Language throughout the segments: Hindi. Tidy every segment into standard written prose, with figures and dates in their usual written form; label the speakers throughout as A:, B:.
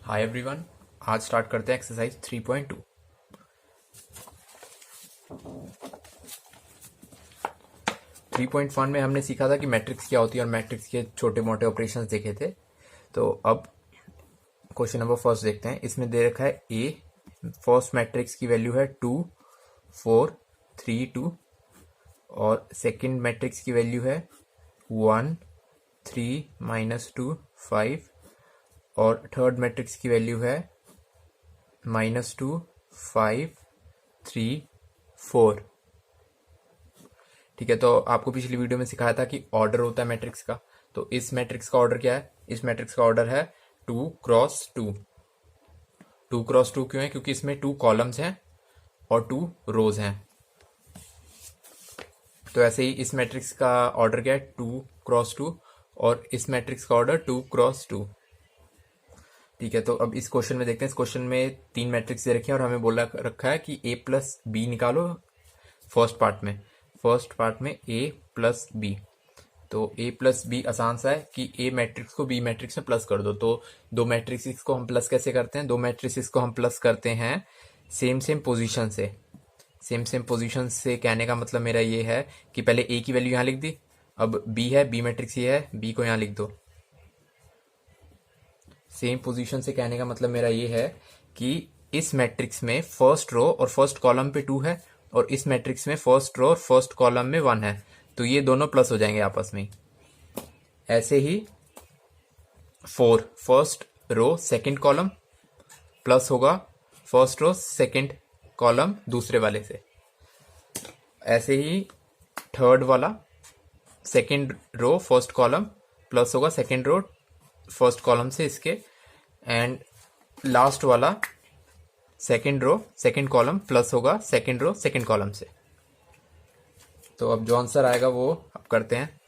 A: Hi everyone. आज स्टार्ट करते हैं एक्सरसाइज 3.2। 3.1 में हमने सीखा था कि मैट्रिक्स क्या होती है और मैट्रिक्स के छोटे मोटे ऑपरेशंस देखे थे। तो अब क्वेश्चन नंबर फर्स्ट देखते हैं। इसमें दे रखा है ए, फर्स्ट मैट्रिक्स की वैल्यू है 2 4 3 2 और सेकंड मैट्रिक्स की वैल्यू है 1 3 -2 5 और थर्ड मैट्रिक्स की वैल्यू है -2 5 3 4। ठीक है, तो आपको पिछली वीडियो में सिखाया था कि ऑर्डर होता है मैट्रिक्स का। तो इस मैट्रिक्स का ऑर्डर क्या है? इस मैट्रिक्स का ऑर्डर है 2 क्रॉस 2। 2 क्रॉस 2 क्यों है? क्योंकि इसमें 2 कॉलम्स हैं और 2 रोज हैं। तो ऐसे ही इस मैट्रिक्स का ऑर्डर क्या है? 2 क्रॉस 2 और इस मैट्रिक्स का ऑर्डर 2 क्रॉस 2। ठीक है, तो अब इस क्वेश्चन में देखते हैं। इस क्वेश्चन में 3 मैट्रिक्स दे रखे हैं और हमें बोला रखा है कि a प्लस बी निकालो फर्स्ट पार्ट में a प्लस बी। तो a प्लस बी आसान सा है कि a मैट्रिक्स को b मैट्रिक्स में प्लस कर दो। तो दो मैट्रिक्स को हम प्लस कैसे करते हैं? दो मैट्रिक्स को हम प्लस करते हैं सेम पोजीशन से। सेम पोजीशन से कहने का मतलब मेरा ये है कि पहले a की वैल्यू यहाँ लिख दी, अब b है, b मैट्रिक्स ये है, b को यहाँ लिख दो। सेम पोजीशन से कहने का मतलब मेरा ये है कि इस मैट्रिक्स में फर्स्ट रो और फर्स्ट कॉलम पे 2 है और इस मैट्रिक्स में फर्स्ट रो और फर्स्ट कॉलम में 1 है, तो ये दोनों प्लस हो जाएंगे आपस में। ऐसे ही 4 first row second column plus होगा फर्स्ट रो सेकंड कॉलम दूसरे वाले से। ऐसे ही थर्ड वाला second row first column plus होगा सेकंड रो फर्स्ट कॉलम से इसके। एंड लास्ट वाला second row second column plus होगा सेकंड रो सेकंड कॉलम से। तो अब जो आंसर आएगा वो अब करते हैं।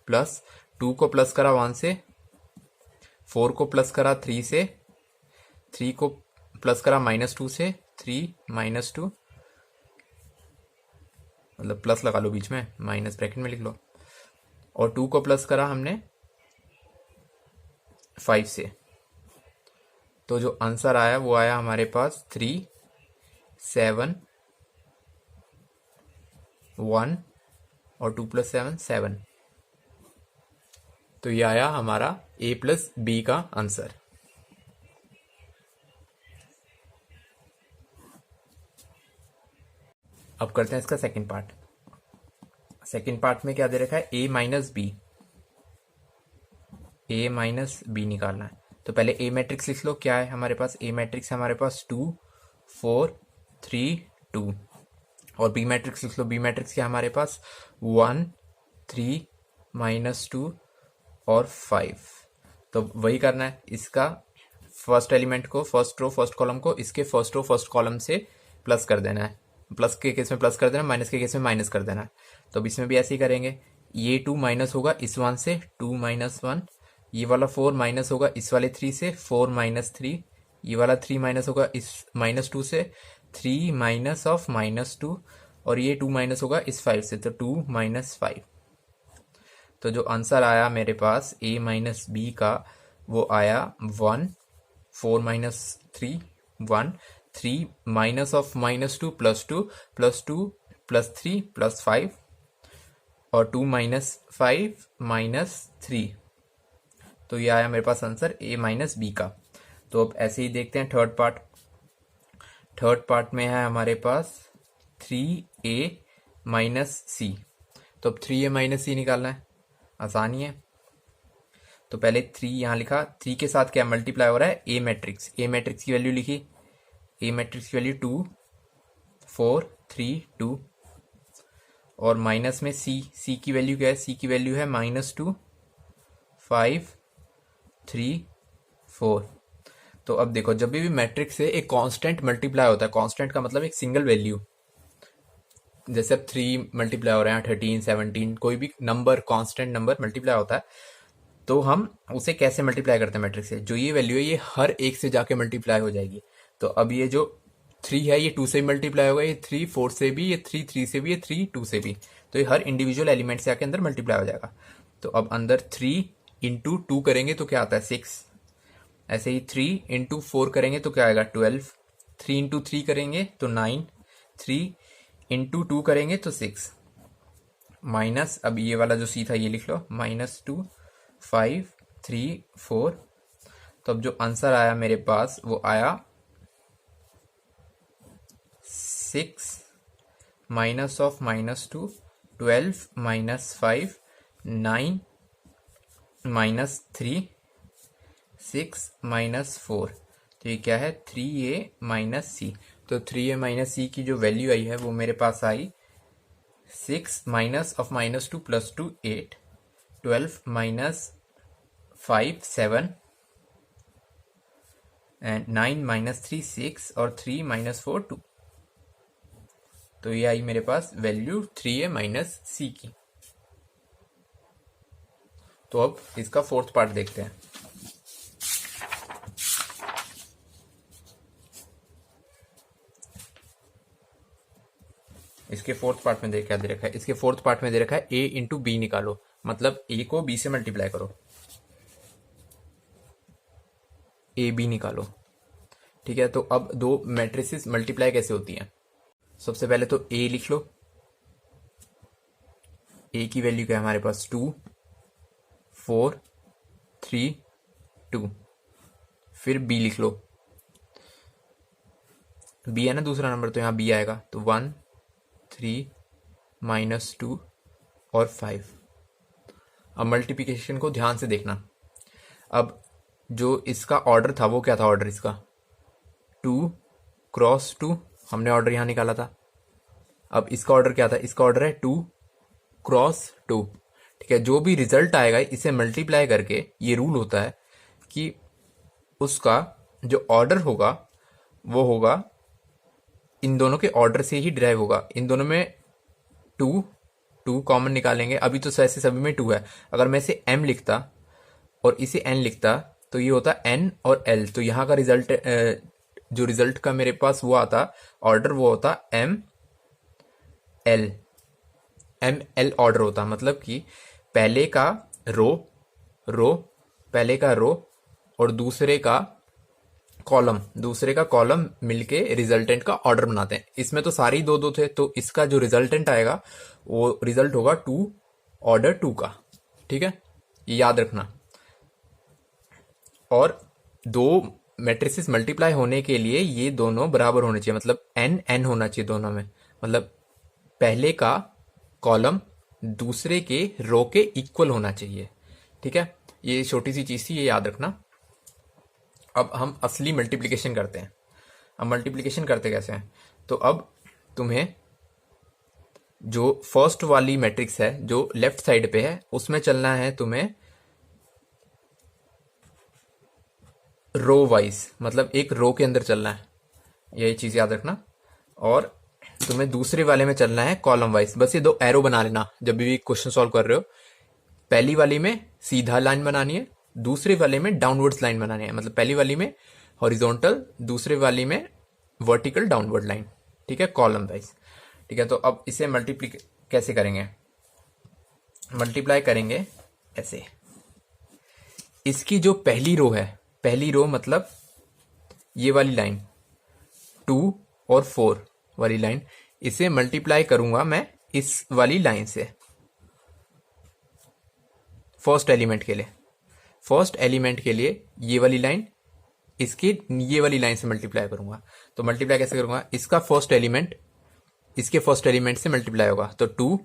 A: प्लस 2 को प्लस करा 1 से, 4 को प्लस करा 3 से, 3 को प्लस करा -2 से, 3 -2 मतलब प्लस लगा लो बीच में, माइनस ब्रैकेट में लिख लो, और 2 को प्लस करा हमने 5 से। तो जो आंसर आया वो आया हमारे पास 3 7 1 और 2 + 7 7। तो ये आया हमारा a प्लस बी का आंसर। अब करते हैं इसका सेकंड पार्ट। सेकंड पार्ट में क्या दे रखा है? a माइनस बी निकालना है। तो पहले a मैट्रिक्स लिख लो। क्या है हमारे पास? a मैट्रिक्स हमारे पास 2 4 3 2 और b मैट्रिक्स लिख लो। b मैट्रिक्स क्या हमारे पास? 1 3 -2 और 5। तो वही करना है, इसका फर्स्ट एलिमेंट को, फर्स्ट रो फर्स्ट कॉलम को इसके फर्स्ट रो फर्स्ट कॉलम से प्लस कर देना है। प्लस के केस में प्लस कर देना, माइनस के केस में माइनस कर देना है। तो अब इसमें भी ऐसे ही करेंगे। ये 2 माइनस होगा इस 1 से, 2 - 1। ये वाला 4 माइनस होगा इस वाले 3 से, 4 - 3। ये वाला 3 माइनस होगा इस -2 से, 3 माइनस ऑफ -2। और ये 2 माइनस होगा इस 5 से, तो 2 - 5। तो जो आंसर आया मेरे पास a माइनस बी का वो आया 1 4 - 3 1 3 माइनस ऑफ -2 +2 +2 +3 +5 और 2 - 5 -3। तो ये आया मेरे पास आंसर a माइनस बी का। तो अब ऐसे ही देखते हैं थर्ड पार्ट। थर्ड पार्ट में है हमारे पास 3a माइनस सी। तो अब 3a माइनस सी निकालना है, आसानी है। तो पहले 3 यहां लिखा, 3 के साथ क्या मल्टीप्लाई हो रहा है? a matrix. a मैट्रिक्स की वैल्यू लिखी, a मैट्रिक्स की वैल्यू 2 4 3 2 और माइनस में c की वैल्यू क्या है? c की वैल्यू है -2 5 3 4। तो अब देखो, जब भी मैट्रिक्स से एक कांस्टेंट मल्टीप्लाई होता है, कांस्टेंट का मतलब एक सिंगल वैल्यू, जैसे अब 3 मल्टीप्लाई हो रहे हैं 13 17, कोई भी नंबर कांस्टेंट नंबर मल्टीप्लाई होता है, तो हम उसे कैसे मल्टीप्लाई करते हैं मैट्रिक्स से? जो ये वैल्यू है ये हर एक से जाके मल्टीप्लाई हो जाएगी। तो अब ये जो 3 है ये 2 से मल्टीप्लाई होगा, ये 3 4 से भी, ये 3 3 से भी, ये 3 2 से भी। तो ये हर इंडिविजुअल एलिमेंट से आके अंदर मल्टीप्लाई हो जाएगा। तो अब अंदर 3 × 2 करेंगे तो क्या आता है? 6। ऐसे ही 3 × 4 करेंगे तो क्या आएगा 12, 3 × 3 करेंगे तो 9, 3 × 2 करेंगे तो 6, माइनस, अब ये वाला जो सी था ये लिख लो, -2, 5, 3, 4। तो अब जो आंसर आया मेरे पास वो आया 6 -2, 12 -5, 9 -3, 6 -4। तो ये क्या है 3a - c। तो 3a - c की जो वैल्यू आई है वो मेरे पास आई 6 -2 + 2 8, 12 -5 7 एंड 9 -3 6 और 3 -4 2। तो ये आई मेरे पास वैल्यू 3a - c की। तो अब इसका फोर्थ पार्ट देखते हैं। इसके फोर्थ पार्ट में क्या दे रखा है, इसके फोर्थ पार्ट में दे रखा है a × b निकालो, मतलब a को b से मल्टीप्लाई करो, a b निकालो। ठीक है, तो अब दो मैट्रिसेस मल्टीप्लाई कैसे होती हैं। सबसे पहले तो a लिख लो, a की वैल्यू क्या है हमारे पास 2, 4, 3, 2। फिर b लिख लो, b है ना दूसरा नंबर, तो यहाँ b आएगा, तो 1, 3, -2 और 5। अब मल्टीप्लिकेशन को ध्यान से देखना। अब जो इसका ऑर्डर था वो क्या था, ऑर्डर इसका 2 × 2, हमने ऑर्डर यहाँ निकाला था। अब इसका ऑर्डर क्या था, इसका ऑर्डर है 2 × 2। ठीक है, जो भी रिजल्ट आएगा इसे मल्टीप्लाई करके, ये रूल होता है कि उसका जो ऑर्डर होगा वो होगा इन दोनों के ऑर्डर से ही डिराइव होगा। इन दोनों में 2 कॉमन निकालेंगे, अभी तो वैसे सभी में 2 है। अगर मैं इसे m लिखता और इसे n लिखता तो ये होता n और l, तो यहाँ का रिजल्ट जो रिजल्ट का मेरे पास वो आता ऑर्डर, वो होता m l ऑर्डर होता। मतलब कि पहले का रो पहले का रो और दूसरे का कॉलम मिलके रिजल्टेंट का ऑर्डर बनाते हैं। इसमें तो सारे ही 2 थे, तो इसका जो रिजल्टेंट आएगा वो रिजल्ट होगा 2 ऑर्डर 2 का। ठीक है, ये याद रखना। और दो मैट्रिसेस मल्टीप्लाई होने के लिए ये दोनों बराबर होने चाहिए, मतलब n होना चाहिए दोनों में, मतलब पहले का कॉलम दूसरे के रो के इक्वल होना चाहिए। ठीक है, ये छोटी सी चीज थी, ये याद रखना। अब हम असली मल्टीप्लिकेशन करते हैं। अब मल्टीप्लिकेशन करते कैसे हैं, तो अब तुम्हें जो फर्स्ट वाली मैट्रिक्स है जो लेफ्ट साइड पे है उसमें चलना है तुम्हें रो वाइज, मतलब एक रो के अंदर चलना है, यही चीज याद रखना। और तुम्हें दूसरे वाले में चलना है कॉलम वाइज। बस ये 2 एरो बना लेना जब भी क्वेश्चन सॉल्व कर रहे हो। पहली वाली में सीधा लाइन बनानी है, दूसरे वाले में डाउनवर्ड्स लाइन बनानी है, मतलब पहली वाली में हॉरिजॉन्टल, दूसरे वाली में वर्टिकल डाउनवर्ड लाइन। ठीक है, कॉलम वाइज। ठीक है, तो अब इसे मल्टीप्लाई कैसे करेंगे, मल्टीप्लाई करेंगे ऐसे। इसकी जो पहली रो है, पहली रो मतलब ये वाली लाइन 2 और 4 वाली लाइन, इसे मल्टीप्लाई करूंगा मैं इस वाली लाइन से फर्स्ट एलिमेंट के लिए ये वाली लाइन इसकी ये वाली लाइन से मल्टीप्लाई करूंगा। तो मल्टीप्लाई कैसे करूंगा, इसका फर्स्ट एलिमेंट इसके फर्स्ट एलिमेंट से मल्टीप्लाई होगा, तो 2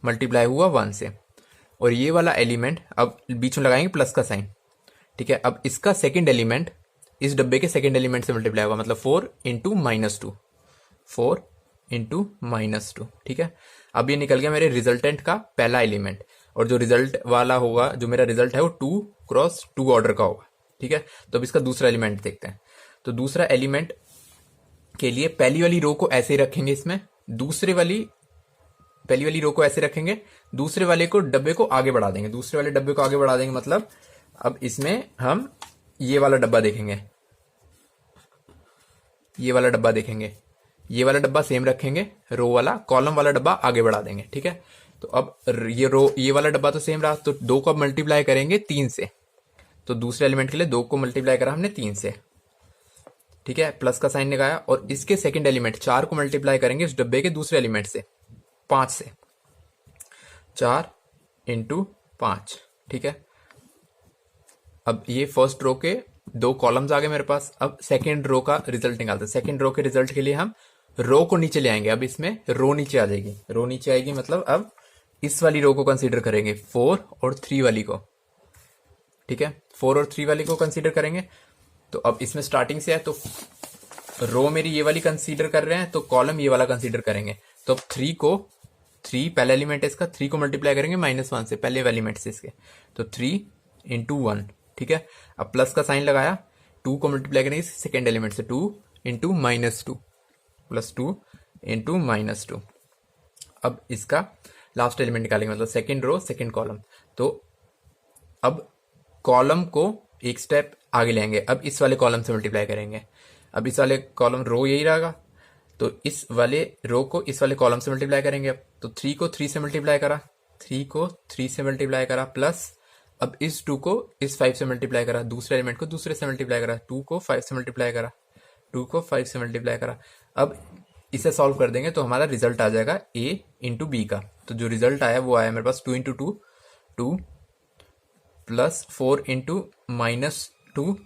A: मल्टीप्लाई हुआ 1 से, और ये वाला एलिमेंट अब बीच में लगाएंगे प्लस का साइन। ठीक है, अब इसका सेकंड एलिमेंट इस डब्बे के सेकंड एलिमेंट से मल्टीप्लाई होगा, मतलब 4 × -2। ठीक है, अब ये निकल गया मेरे रिजल्टेंट का पहला एलिमेंट, और जो रिजल्ट वाला होगा, जो मेरा रिजल्ट है वो 2 × 2 ऑर्डर का होगा। ठीक है, तो अब इसका दूसरा एलिमेंट देखते हैं। तो दूसरा एलिमेंट के लिए पहली वाली रो को ऐसे रखेंगे, इसमें पहली वाली रो को ऐसे रखेंगे, दूसरे वाले डब्बे को आगे बढ़ा देंगे, मतलब अब इसमें हम ये वाला डब्बा देखेंगे, ये वाला डब्बा सेम रखेंगे, रो वाला, कॉलम वाला डब्बा आगे बढ़ा देंगे। ठीक है, तो अब ये वाला डब्बा तो सेम रहा, तो 2 को अब मल्टीप्लाई करेंगे 3 से, तो दूसरे एलिमेंट के लिए 2 को मल्टीप्लाई करा हमने 3 से, ठीक है, प्लस का साइन लगाया, और इसके सेकंड एलिमेंट 4 को मल्टीप्लाई करेंगे उस डब्बे के दूसरे एलिमेंट से 5 से, 4 इंटू 5, ठीक है। अब ये फर्स्ट रो के 2 कॉलम्स आ गए मेरे पास। अब सेकंड रो का रिजल्ट निकालते हैं। सेकंड रो के रिजल्ट के लिए हम रो को नीचे ले आएंगे। अब इसमें रो नीचे आ जाएगी, रो नीचे आएगी मतलब अब इस वाली रो को कंसीडर करेंगे, 4 और 3 वाली को, ठीक है, 4 और 3 वाली को कंसीडर करेंगे। तो अब इसमें स्टार्टिंग से है तो रो मेरी ये वाली कंसीडर कर रहे हैं, तो कॉलम ये वाला कंसीडर करेंगे। तो अब 3 पहला एलिमेंट है इसका, 3 को मल्टीप्लाई करेंगे -1 से, पहले एलिमेंट से इसके, तो 3 इंटू 1, ठीक है। अब प्लस का साइन लगाया, 2 को मल्टीप्लाई करेंगे सेकेंड एलिमेंट से, 2 इंटू -2 प्लस 2 इंटू -2। अब इसका लास्ट एलिमेंट निकालेंगे, मतलब सेकेंड रो सेकेंड कॉलम। तो अब कॉलम को एक स्टेप आगे लेंगे, अब इस वाले कॉलम से मल्टीप्लाई करेंगे। अब इस वाले कॉलम रो यही रहेगा, तो इस वाले रो को इस वाले कॉलम से मल्टीप्लाई करेंगे। अब तो 3 को 3 से मल्टीप्लाई करा, 3 को 3 से मल्टीप्लाई करा, प्लस अब इस 2 को इस 5 से मल्टीप्लाई करा, दूसरे एलिमेंट को दूसरे से मल्टीप्लाई करा, 2 को 5 से मल्टीप्लाई करा, 2 को 5 से मल्टीप्लाई करा। अब इसे सॉल्व कर देंगे तो हमारा रिजल्ट आ जाएगा a इंटू बी का। तो जो रिजल्ट आया वो आया मेरे पास 2 इंटू 2 2 प्लस 4 इंटू -2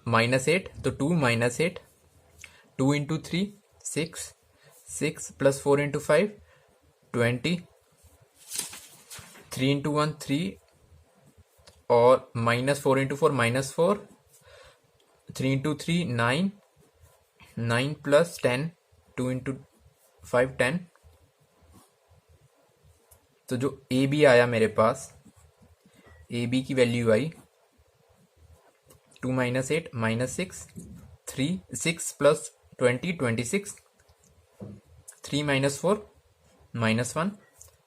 A: -8, तो 2 -8, 2 इंटू 3 6 6 प्लस 4 इंटू 5 20, 3 इंटू 1 3, और -4 इंटू 4 -4, 3 इंटू 3 9, 9 प्लस 10, 2 इंटू 5 10। तो जो ए बी आया मेरे पास, ए बी की वैल्यू आई 2 -8 -6, 3 6 प्लस 20 26, 3 -4 -1,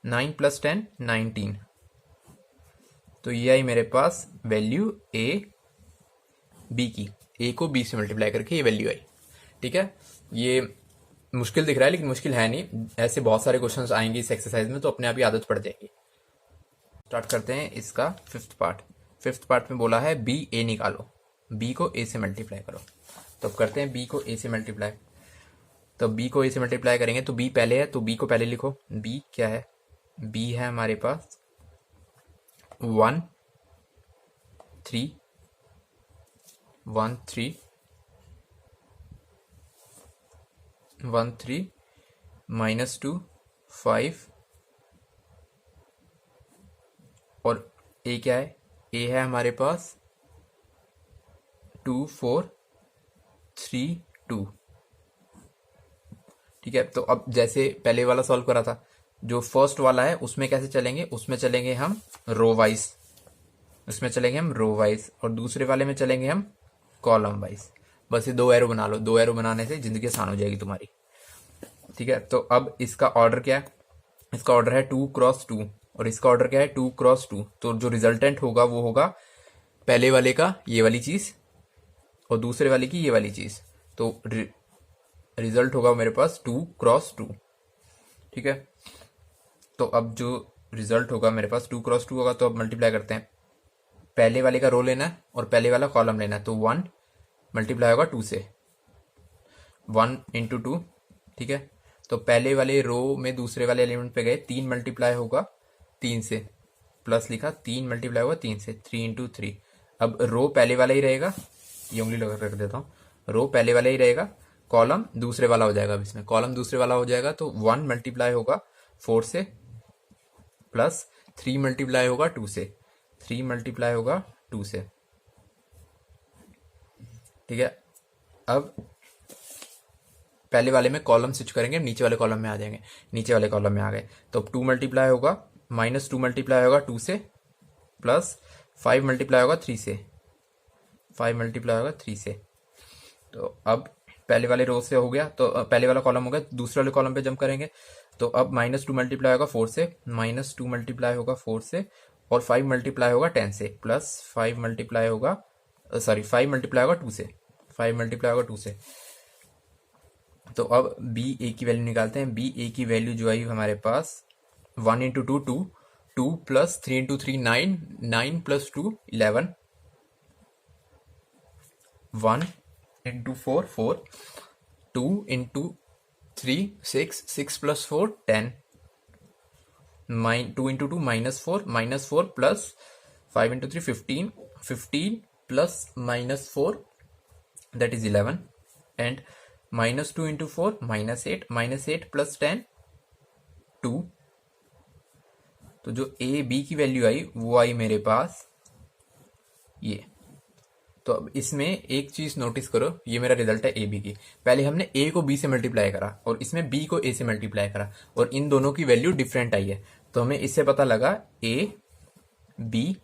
A: 9 प्लस 10 19। तो ये आई मेरे पास वैल्यू ए बी की, ए को बी से मल्टीप्लाई करके ये वैल्यू आई, ठीक है। ये मुश्किल दिख रहा है लेकिन मुश्किल है नहीं, ऐसे बहुत सारे क्वेश्चंस आएंगे इस एक्सरसाइज में, तो अपने आप ही आदत पड़ जाएगी। स्टार्ट करते हैं इसका फिफ्थ पार्ट। फिफ्थ पार्ट में बोला है बी ए निकालो, बी को ए से मल्टीप्लाई करो। तो अब करते हैं बी को ए से मल्टीप्लाई। तो बी को ए से मल्टीप्लाई करेंगे तो बी पहले है, तो बी को पहले लिखो। बी क्या है, बी है हमारे पास 1 3 1 3 1 3 -2 5, और ए क्या है, ए है हमारे पास 2 4 3 2, ठीक है। तो अब जैसे पहले वाला सॉल्व करा था, जो फर्स्ट वाला है उसमें कैसे चलेंगे, उसमें चलेंगे हम रो वाइज, उसमें चलेंगे हम रो वाइज, और दूसरे वाले में चलेंगे हम कॉलम वाइज। बस ये 2 एरो बना लो, 2 एरो बनाने से जिंदगी आसान हो जाएगी तुम्हारी, ठीक है। तो अब इसका ऑर्डर क्या है, इसका ऑर्डर है 2 क्रॉस 2, और इसका ऑर्डर क्या है 2 क्रॉस 2। तो जो रिजल्टेंट होगा वो होगा पहले वाले का ये वाली चीज और दूसरे वाले की ये वाली चीज, तो रिजल्ट होगा मेरे पास 2 क्रॉस 2, ठीक है। तो अब जो रिजल्ट होगा मेरे पास 2 क्रॉस 2 होगा, तो अब मल्टीप्लाई करते हैं। पहले वाले का रो लेना है और पहले वाला कॉलम लेना है, तो 1 मल्टीप्लाई होगा 2 से, 1 इंटू 2, ठीक है। तो पहले वाले रो में दूसरे वाले एलिमेंट पे गए, 3 मल्टीप्लाई होगा 3 से, प्लस लिखा 3 मल्टीप्लाई होगा 3 से, 3 इंटू 3। अब रो पहले वाला ही रहेगा, ये उंगली लगा कर देता हूँ, रो पहले वाला ही रहेगा, कॉलम दूसरे वाला हो जाएगा। अब इसमें कॉलम दूसरे वाला हो जाएगा, तो 1 मल्टीप्लाई होगा 4 से, प्लस 3 मल्टीप्लाई होगा 2 से, 3 मल्टीप्लाई होगा 2 से, ठीक है। अब पहले वाले में कॉलम स्विच करेंगे, नीचे वाले कॉलम में आ जाएंगे, नीचे वाले कॉलम में आ गए, तो 2 मल्टीप्लाई होगा -2 मल्टीप्लाई होगा 2 से, प्लस 5 मल्टीप्लाई होगा 3 से, 5 मल्टीप्लाई होगा 3 से। तो अब पहले वाले रो से हो गया, तो पहले वाला कॉलम हो गया, दूसरे वाले कॉलम पे जंप करेंगे, तो अब -2 मल्टीप्लाई होगा 4 से, -2 मल्टीप्लाई होगा 4 से, और 5 मल्टीप्लाई होगा 10 से, प्लस 5 मल्टीप्लाई होगा 5 मल्टीप्लाई होगा 2 से, 5 मल्टीप्लाई होगा 2 से। तो अब बी ए की वैल्यू निकालते हैं। बी ए की वैल्यू जो आई हमारे पास 1 into 2 2 2 plus 3 into 3 9 9 plus 2 11, 1 into 4 4, 2 into 3 6, 6 plus 4 10, 2 into 2 -4 plus 5 into 3 15, 15 plus -4 that is 11, and -2 into 4 -8, -8 plus 10 2। तो जो ए बी की वैल्यू आई वो आई मेरे पास ये। तो अब इसमें एक चीज नोटिस करो, ये मेरा रिजल्ट है ए बी की। पहले हमने ए को बी से मल्टीप्लाई करा और इसमें बी को ए से मल्टीप्लाई करा और इन दोनों की वैल्यू डिफरेंट आई है। तो हमें इससे पता लगा ए बी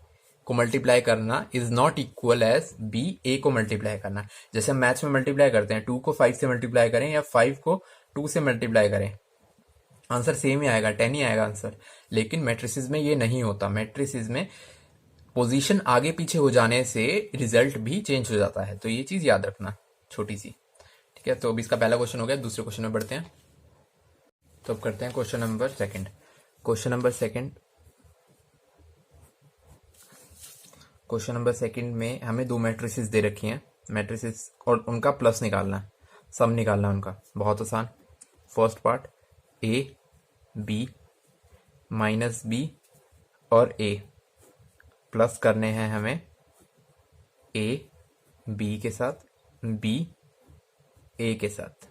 A: को मल्टीप्लाई करना is not equal as B A को मल्टीप्लाई करना। जैसे हम मैथ्स में मल्टीप्लाई करते हैं, 2 को 5 से मल्टीप्लाई करें या 5 को 2 से मल्टीप्लाई करें, आंसर सेम ही आएगा, 10 ही आएगा आंसर। लेकिन मैट्रिसेस में ये नहीं होता। मैट्रिसेस में पोजीशन आगे पीछे हो जाने से रिजल्ट भी चेंज हो जाता है। तो ये चीज याद रखना छोटी सी, ठीक है। तो अभी इसका पहला क्वेश्चन हो गया, दूसरे क्वेश्चन में बढ़ते हैं। तो अब करते हैं question number second. Question number second में हमें दो मैट्रिसेस दे रखी हैं, मैट्रिसेस, और उनका प्लस निकालना है, सम निकालना है उनका। बहुत आसान। First part A B minus B और ए प्लस करने हैं हमें ए बी के साथ, बी ए के साथ।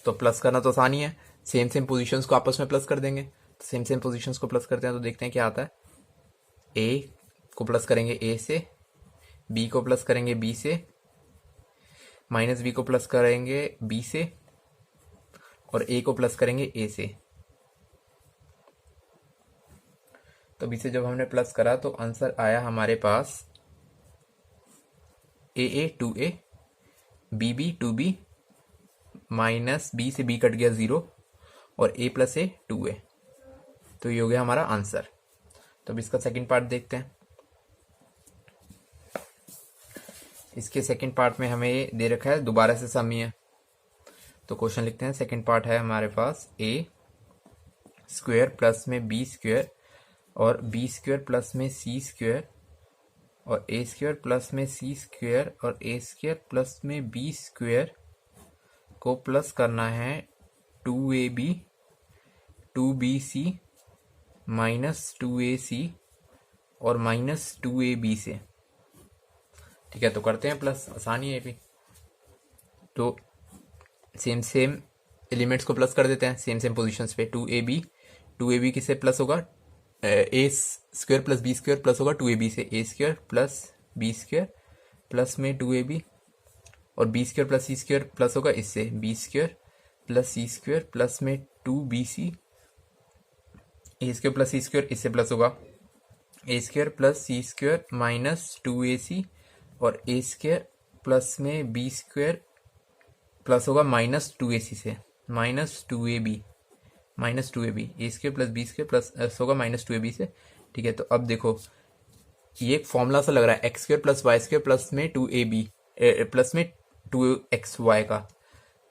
A: तो प्लस करना तो आसान ही है, सेम सेम पोजीशंस को आपस में प्लस कर देंगे। तो सेम सेम पोजीशंस को प्लस करते हैं तो देखते हैं क्या आता है। ए को प्लस करेंगे ए से, बी को प्लस करेंगे बी से, माइनस बी को प्लस करेंगे बी से और ए को प्लस करेंगे ए से। तो बी से जब हमने प्लस करा तो आंसर आया हमारे पास A 2a, B 2b, minus B से बी कट गया 0 और a प्लस ए 2a। तो ये हो गया हमारा आंसर। तो अब इसका सेकंड पार्ट देखते हैं। इसके सेकंड पार्ट में हमें ये दे रखा है, दोबारा से सम ही है। तो क्वेश्चन लिखते हैं। सेकंड पार्ट है हमारे पास ए स्क्वायर प्लस में बी स्क्वायर और बी स्क्वायर प्लस में सी स्क्वायर और ए स्क्वायर प्लस में सी स्क्वायर और ए स्क्वायर प्लस में बी स्क्वायर को प्लस करना है 2ab 2bc माइनस 2ac और माइनस 2ab से। ठीक है, तो करते हैं प्लस, आसानी है ये भी। तो सेम सेम एलिमेंट्स को प्लस कर देते हैं, सेम सेम पोजीशंस पे। 2ab किससे प्लस होगा, A square plus B square plus होगा 2ab से, A square plus B square plus में 2ab और B square plus C square plus होगा इससे, B square plus C square plus में 2bc, A square plus C square इससे प्लस होगा A square plus C square minus 2ac और ए स्क्वायर प्लस में बी स्क्वायर प्लस होगा माइनस 2ac से, minus 2ab A square plus B square plus होगा माइनस 2ab से। ठीक है, तो अब देखो ये एक फॉर्मूला सा लग रहा है, X square plus Y square plus में 2ab प्लस में 2xy का।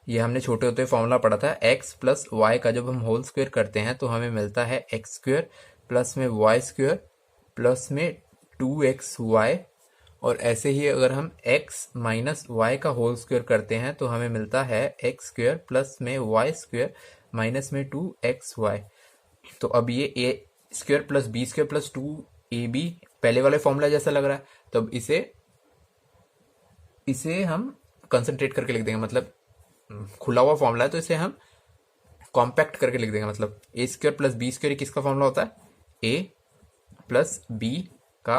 A: ये हमने छोटे होते फॉर्मूला पढ़ा था, x प्लस वाई का जब हम होल स्क्वायर करते हैं तो हमें मिलता है एक्स स्क्वायर प्लस में वाई स्क्वायर प्लस में 2xy। और ऐसे ही अगर हम x माइनस वाई का होल स्क्वायर करते हैं तो हमें मिलता है एक्स स्क्वायर प्लस में वाई स्क्वायर माइनस में 2xy। तो अब ये A square plus B square plus 2ab पहले वाले फॉर्मूला जैसा लग रहा है, तो अब इसे हम कंसंट्रेट करके लिख देंगे, मतलब खुला हुआ फॉर्मूला है तो इसे हम कॉम्पैक्ट करके लिख देंगे। मतलब ए स्क्वायर प्लस बी स्क्वायर किसका फॉर्मूला होता है, ए प्लस बी का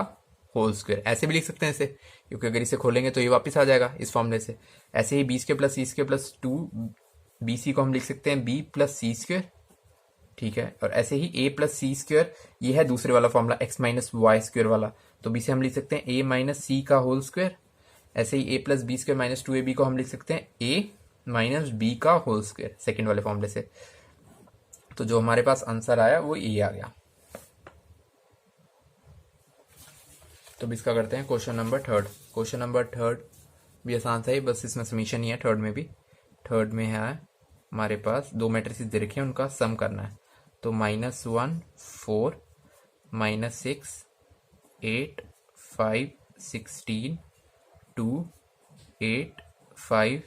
A: होल स्क्वायर। ऐसे भी लिख सकते हैं इसे, क्योंकि अगर इसे खोलेंगे तो ये वापस आ जाएगा इस फॉर्मूले से। ऐसे ही B square plus C square plus 2bc को हम लिख सकते हैं बी प्लस सी स्क्वायर। ठीक है, और ऐसे ही ए प्लस सी स्क्वायर, ये है दूसरे वाला formula X minus Y square वाला, तो बी से हम लिख सकते हैं ए माइनस सी का होल स्क्वायर। ऐसे ही A plus B square minus 2ab को हम लिख सकते हैं ए माइनस बी का होल स्क्वायर, सेकेंड वाले फॉर्मूले से। तो जो हमारे पास आंसर आया वो ये आ गया। तो अब इसका करते हैं question number third. Question number third भी आसान सा ही, बस इसमें समीशन ही है। थर्ड में भी, थर्ड में है हमारे पास दो मैट्रिसेस दे रखे हैं, उनका सम करना है। तो -1 4 -6 8 5 16 2 8 5,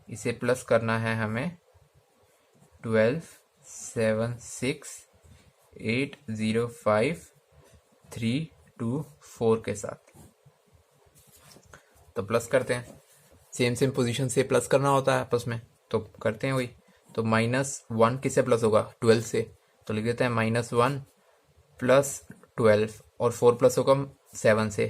A: इसे प्लस करना है हमें 12 7 6 8 0 5 3 2 4 के साथ। तो प्लस करते हैं, सेम पोजीशन से प्लस करना होता है आपस में, तो करते हैं वही। तो -1 किससे प्लस होगा? 12 से, तो लिख देते हैं -1 प्लस 12, और 4 प्लस होगा 7 से,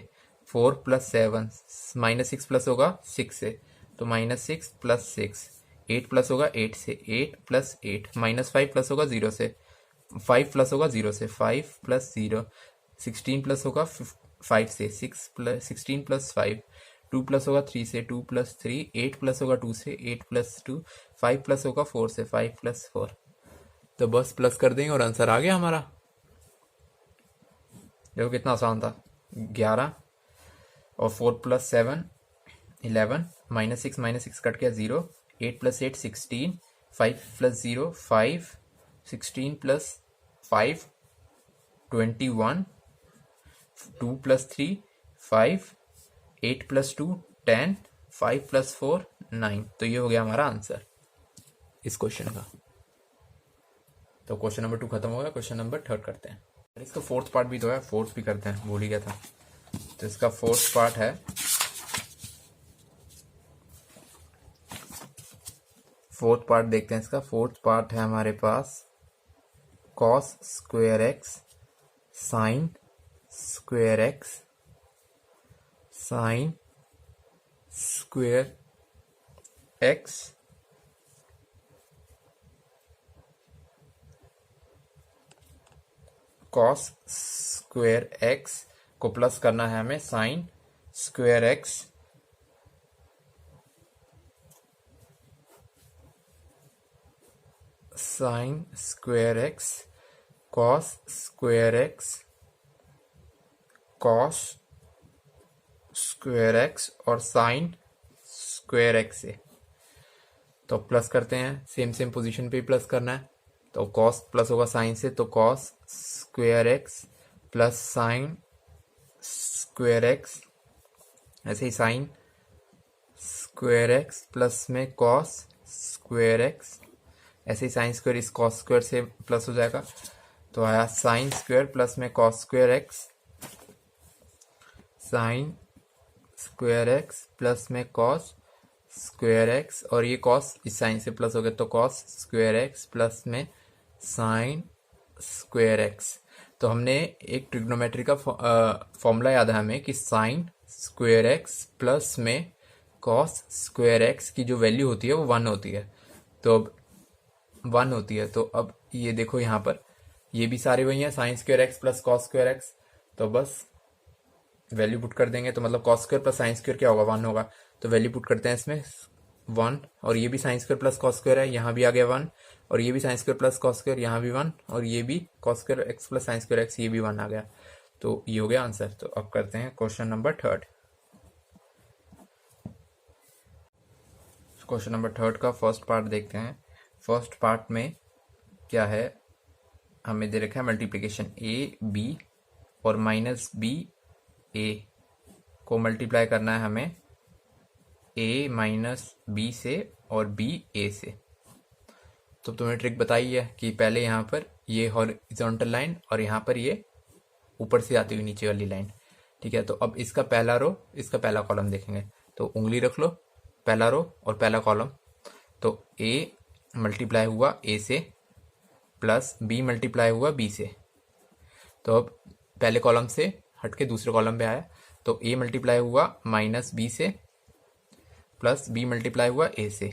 A: 4 प्लस 7, -6 प्लस होगा 6 से, तो -6 प्लस 6, 8 प्लस होगा 8 से, 8 प्लस 8, -5 प्लस होगा 0 से, 5 प्लस होगा 0 से, 5 प्लस 0, 16 प्लस होगा 5 से, 16 प्लस 5, 2 प्लस होगा 3 से, 2 प्लस 3, 8 प्लस होगा 2 से, 8 प्लस 2, 5 प्लस होगा 4 से, 5 प्लस 4। तो बस प्लस कर देंगे और आंसर आ गया हमारा। देखो कितना आसान था। 11 और 4 प्लस 7 11, -6 कट गया 0, 8 plus 8 16, 5 plus 0 5, 16 plus 5 21, 2 plus 3 5, 8 plus 2 10, 5 plus 4 9। तो ये हो गया हमारा आंसर इस क्वेश्चन का। तो क्वेश्चन नंबर 2 खत्म हो गया, क्वेश्चन नंबर 3 करते हैं। इसका फोर्थ पार्ट भी तो है, फोर्थ भी करते हैं, भूल ही गया था। तो इसका फोर्थ पार्ट है, फोर्थ पार्ट देखते हैं इसका। फोर्थ पार्ट है हमारे पास cos square x sine square x sine square x cos square x को प्लस करना है हमें sine square x sine square x cos square x cos square x और साइन स्क्वेयर एक्स से। तो प्लस करते हैं, सेम पोजीशन पे ही प्लस करना है। तो कॉस प्लस होगा साइन से, तो cos square x plus sine square x, ऐसे ही साइन स्क्वेयर एक्स प्लस में कॉस स्क्वेयर एक्स, ऐसे ही साइन स्क्वेयर इस कॉस स्क्वेयर से प्लस हो जाएगा। तो आया साइन स्क्वेयर प्लस में cos square x, sine square x plus में कॉस स्क्वेयर एक्स, और ये कॉस इस साइन से प्लस हो गया, तो कॉस स्क्वेयर एक्स प्लस में साइन स्क्वेयर एक्स। तो हमने एक ट्रिग्नोमेट्री का फॉर्मूला याद है हमें कि साइन स्क्वेयर एक्स प्लस में कॉस स्क्वेयर एक्स की जो वैल्यू होती है वो 1 होती है। तो अब 1 होती है, तो अब ये देखो यहाँ पर ये भी सारे वही हैं, sine square x plus cos square x. तो बस वैल्यू पुट कर देंगे, तो मतलब cos square plus sine square क्या होगा? 1 होगा। तो वैल्यू पुट करते हैं इसमें 1, और ये भी sine square plus cos square है, यहाँ भी आ गया 1, और ये भी sine square plus cos square, यहाँ भी 1, और ये भी cos square x plus sine square x, ये भी 1 आ गया। तो ये हो गया आंसर। तो अब करते हैं क्वेश्चन नंबर 3। क्वेश्चन नंबर 3 का फर्स्ट पार्ट देखते हैं। फर्स्ट पार्ट में क्या है, हमें दे रखा है मल्टीप्लीकेशन ए बी और माइनस बी ए को मल्टीप्लाई करना है हमें ए माइनस बी से और बी ए से। तो तुमने ट्रिक बताई है कि पहले यहाँ पर ये हॉरिजॉन्टल लाइन और यहाँ पर ये ऊपर से आती हुई नीचे वाली लाइन, ठीक है। तो अब इसका पहला रो, इसका पहला कॉलम देखेंगे। तो उंगली रख लो, पहला रो और पहला कॉलम। तो ए मल्टीप्लाई हुआ ए से प्लस बी मल्टीप्लाई हुआ बी से। तो अब पहले कॉलम से हट के दूसरे कॉलम पे आया, तो ए मल्टीप्लाई हुआ माइनस बी से प्लस बी मल्टीप्लाई हुआ ए से।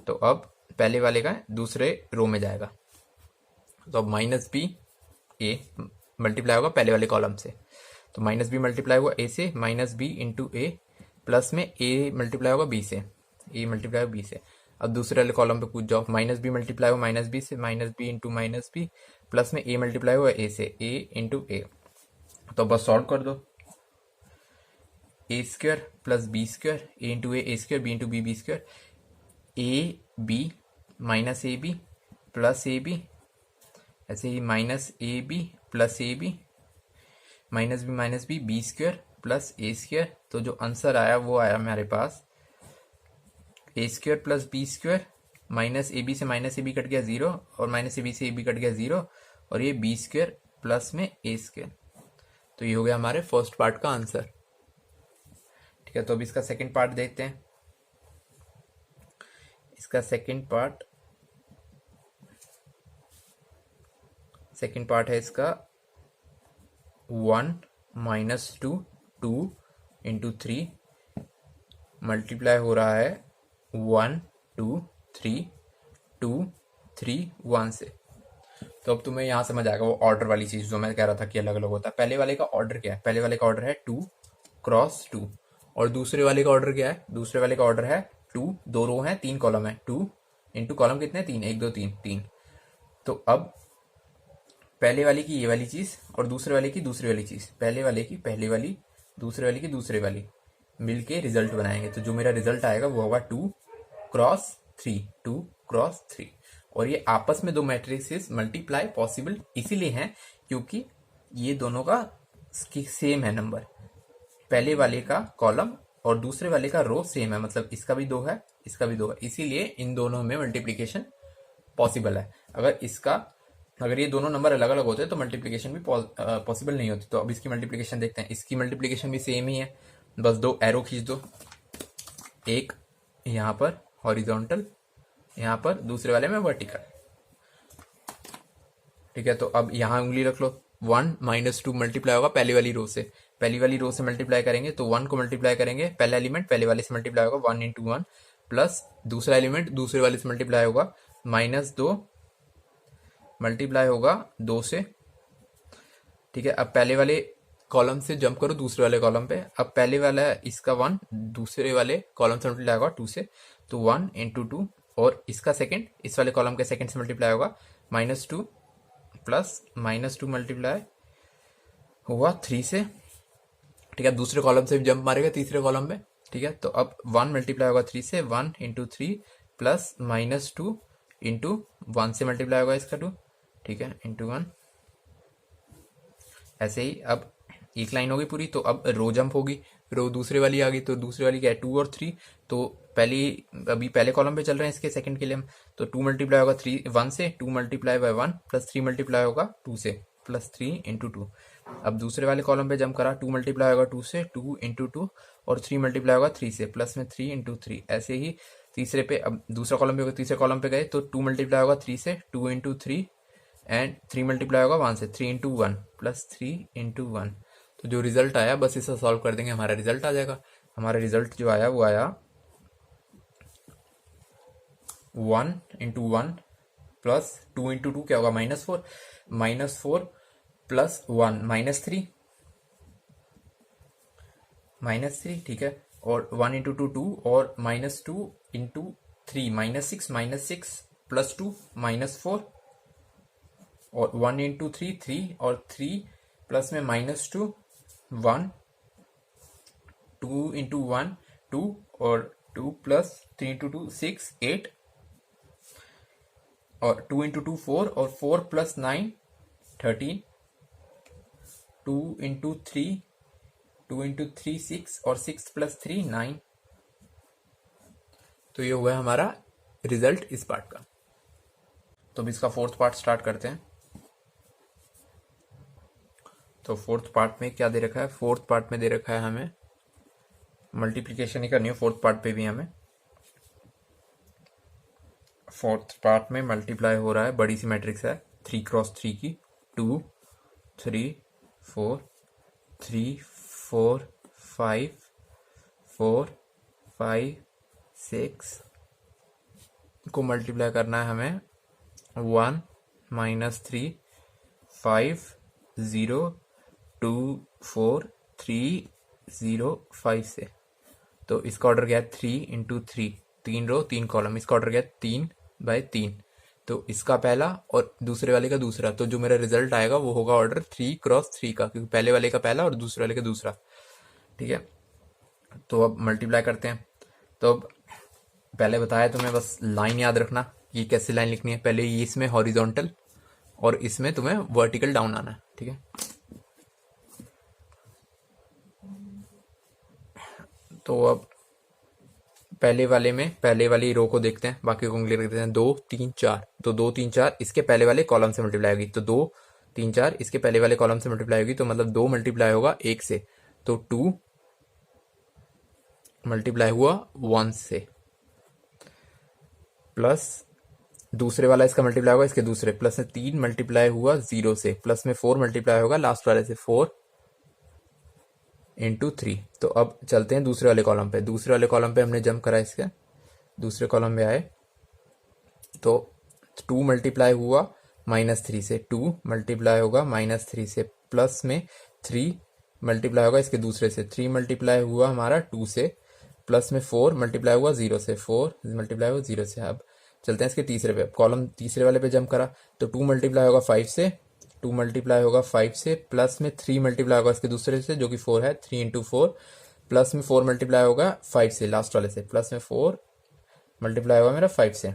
A: तो अब पहले वाले का दूसरे रो में जाएगा, तो अब माइनस बी ए मल्टीप्लाई होगा पहले वाले कॉलम से। तो माइनस बी मल्टीप्लाई हुआ ए से, माइनस बी इंटू ए प्लस में ए मल्टीप्लाई होगा बी से, ए मल्टीप्लाई होगा बी से। अब दूसरे वाले कॉलम पे कूद जाओ, माइनस बी मल्टीप्लाई हुआ माइनस बी से, minus B into minus B plus में ए मल्टीप्लाई हुआ ए से, ए इंटू ए। तो बस सॉल्व कर दो, A square plus B square, A into A square, B into B B square, A B minus A B plus A B, ऐसे ही minus A B plus A B minus B B square plus A square. तो जो आंसर आया वो आया हमारे पास A square plus B square, minus A B से माइनस ए बी कट गया 0 और माइनस ए बी से ए बी कट गया 0 और ये बी स्क्वायर प्लस में ए स्क्वायर। तो ये हो गया हमारे फर्स्ट पार्ट का आंसर। ठीक है, तो अब इसका सेकंड पार्ट देखते हैं। इसका सेकंड पार्ट है इसका 1 माइनस 2 इंटू 3 मल्टीप्लाई हो रहा है 1 2 3 2 3 1 से। तो अब तुम्हें यहाँ समझ आएगा वो ऑर्डर वाली चीज जो मैं कह रहा था कि अलग अलग होता है। पहले वाले का ऑर्डर क्या है? पहले वाले का ऑर्डर है 2 क्रॉस 2 और दूसरे वाले का ऑर्डर क्या है? दूसरे वाले का ऑर्डर है 2, 2 रो है 3 कॉलम है, 2 इंटू कॉलम कितने? 3, 1 2 3 3। तो अब पहले वाले की ये वाली चीज और दूसरे वाले की दूसरी वाली चीज, पहले वाले की पहले वाली, दूसरे वाले की दूसरे वाली मिलके रिजल्ट बनाएंगे। तो जो मेरा रिजल्ट आएगा वो होगा 2 क्रॉस 3, 2 क्रॉस 3। और ये आपस में दो मैट्रिक्सेस मल्टीप्लाई पॉसिबल इसीलिए हैं क्योंकि ये दोनों का सेम है नंबर। पहले वाले का कॉलम और दूसरे वाले का रो सेम है, मतलब इसका भी 2 है इसका भी 2 है, इसीलिए इन दोनों में मल्टीप्लिकेशन पॉसिबल है। अगर ये दोनों नंबर अलग अलग होते तो मल्टीप्लिकेशन भी पॉसिबल नहीं होती। तो अब इसकी मल्टीप्लिकेशन देखते हैं। इसकी मल्टीप्लिकेशन भी सेम ही है, बस 2 एरो खींच दो, एक यहाँ पर हॉरिजॉन्टल, यहाँ पर दूसरे वाले में वर्टिकल। ठीक है, तो अब यहाँ उंगली रख लो। 1 माइनस 2 मल्टीप्लाई होगा पहली वाली रो से, पहली वाली रो से मल्टीप्लाई करेंगे तो 1 को मल्टीप्लाई करेंगे, पहला एलिमेंट पहले वाले से मल्टीप्लाई होगा 1 इंटू 1 प्लस दूसरा एलिमेंट दूसरे वाले से मल्टीप्लाई होगा -2 मल्टीप्लाई होगा 2 से। ठीक है, अब पहले वाले कॉलम से जंप करो दूसरे वाले कॉलम पे। अब पहले वाला है इसका 1 दूसरे वाले कॉलम से मल्टीप्लाई होगा 2 से, तो 1 इंटू 2 और इसका सेकंड इस वाले कॉलम के सेकंड से मल्टीप्लाई होगा -2 प्लस -2 मल्टीप्लाई हुआ 3 से। ठीक है, अब दूसरे कॉलम से भी जंप मारेगा तीसरे कॉलम में। ठीक है, तो अब 1 मल्टीप्लाई होगा 3 से, 1 इंटू 3 प्लस -2 इंटू 1 से मल्टीप्लाई होगा इसका 2। ठीक है, इंटू 1। ऐसे ही अब एक लाइन होगी पूरी। तो अब रो जंप होगी, रो दूसरे वाली आ गई, तो दूसरे वाली क्या है 2 और 3। तो अभी पहले कॉलम पे चल रहे हैं इसके सेकंड के लिए हम, तो 2 मल्टीप्लाई होगा 1 से, 2 मल्टीप्लाई बाय 1 प्लस 3 मल्टीप्लाई होगा 2 से प्लस 3 इंटू 2। अब दूसरे वाले कॉलम पे जंप करा, 2 मल्टीप्लाई होगा 2 से, 2 इंटू 2 और 3 मल्टीप्लाई होगा 3 से प्लस में 3 इंटू 3। ऐसे ही तीसरे पे, अब दूसरा कॉलम पे तीसरे कॉलम पे गए तो 2 मल्टीप्लाई होगा 3 से, 2 इंटू 3 एंड 3 मल्टीप्लाई होगा 1 से, 3 इंटू 1 प्लस 3 इंटू 1। तो जो रिजल्ट आया बस इसे सॉल्व कर देंगे, हमारा रिजल्ट आ जाएगा। हमारा रिजल्ट जो आया वो आया 1 इंटू 1 प्लस 2 इंटू 2 क्या होगा -4 प्लस 1 -3। ठीक है, और 1 इंटू 2 2 और -2 इंटू 3 -6 प्लस 2 -4 और 1 इंटू 3 3 और 3 प्लस में -2 1 2 इंटू 1 2 और 2 प्लस 3 इंटू 2 6 8 और 2 इंटू 2 4 और 4 प्लस 9 13 2 इंटू 3 6 और 6 प्लस 3 9। तो ये हुआ हमारा रिजल्ट इस पार्ट का। तो अब इसका फोर्थ पार्ट स्टार्ट करते हैं। तो फोर्थ पार्ट में क्या दे रखा है? फोर्थ पार्ट में दे रखा है हमें मल्टीप्लिकेशन ही करनी है। फोर्थ पार्ट पे भी हमें फोर्थ पार्ट में मल्टीप्लाई हो रहा है, बड़ी सी मैट्रिक्स है 3 क्रॉस 3 की, 2 3 4 3 4 5 4 5 6 को मल्टीप्लाई करना है हमें 1 -3 5 0 2 4 3 0 5 से। तो इसका ऑर्डर गया 3 इंटू 3, 3 रो 3 कॉलम, इसका ऑर्डर गया 3 बाय 3। तो इसका पहला और दूसरे वाले का दूसरा, तो जो मेरा रिजल्ट आएगा वो होगा ऑर्डर 3 क्रॉस 3 का, क्योंकि पहले वाले का पहला और दूसरे वाले का दूसरा। ठीक है, तो अब मल्टीप्लाई करते हैं। तो अब पहले बताया तुम्हें, बस लाइन याद रखना कि कैसे लाइन लिखनी है। पहले ये इसमें हॉरिजॉन्टल और इसमें तुम्हें वर्टिकल डाउन आना है। ठीक है, तो अब पहले वाली रो को देखते हैं, बाकी को क्लियर कर देते हैं। 2 3 4, तो 2 3 4 इसके पहले वाले कॉलम से मल्टीप्लाई होगी, तो 2 3 4 इसके पहले वाले कॉलम से मल्टीप्लाई होगी, तो मतलब 2 मल्टीप्लाई होगा 1 से, तो 2 मल्टीप्लाई हुआ 1 से, प्लस दूसरे वाला इसका मल्टीप्लाई होगा इसके दूसरे, प्लस में 3 मल्टीप्लाई हुआ 0 से, प्लस में 4 मल्टीप्लाई होगा लास्ट वाले से, 4 इंटू 3। तो अब चलते हैं दूसरे वाले कॉलम पे। दूसरे वाले कॉलम पे हमने जंप करा, इसके दूसरे कॉलम में आए तो 2 मल्टीप्लाई हुआ -3 से, 2 मल्टीप्लाई होगा -3 से, प्लस में 3 मल्टीप्लाई होगा इसके दूसरे से, 3 मल्टीप्लाई हुआ हमारा 2 से, प्लस में 4 मल्टीप्लाई हुआ 0 से, 4 मल्टीप्लाई हुआ 0 से। अब चलते हैं इसके तीसरे पे, कॉलम तीसरे वाले पे जंप करा तो 2 मल्टीप्लाई होगा 5 से, 2 मल्टीप्लाई होगा 5 से, प्लस में 3 मल्टीप्लाई होगा इसके दूसरे से जो कि 4 है, 3 इंटू 4, प्लस में 4 मल्टीप्लाई होगा 5 से लास्ट वाले से, प्लस में 4 मल्टीप्लाई होगा मेरा 5 से।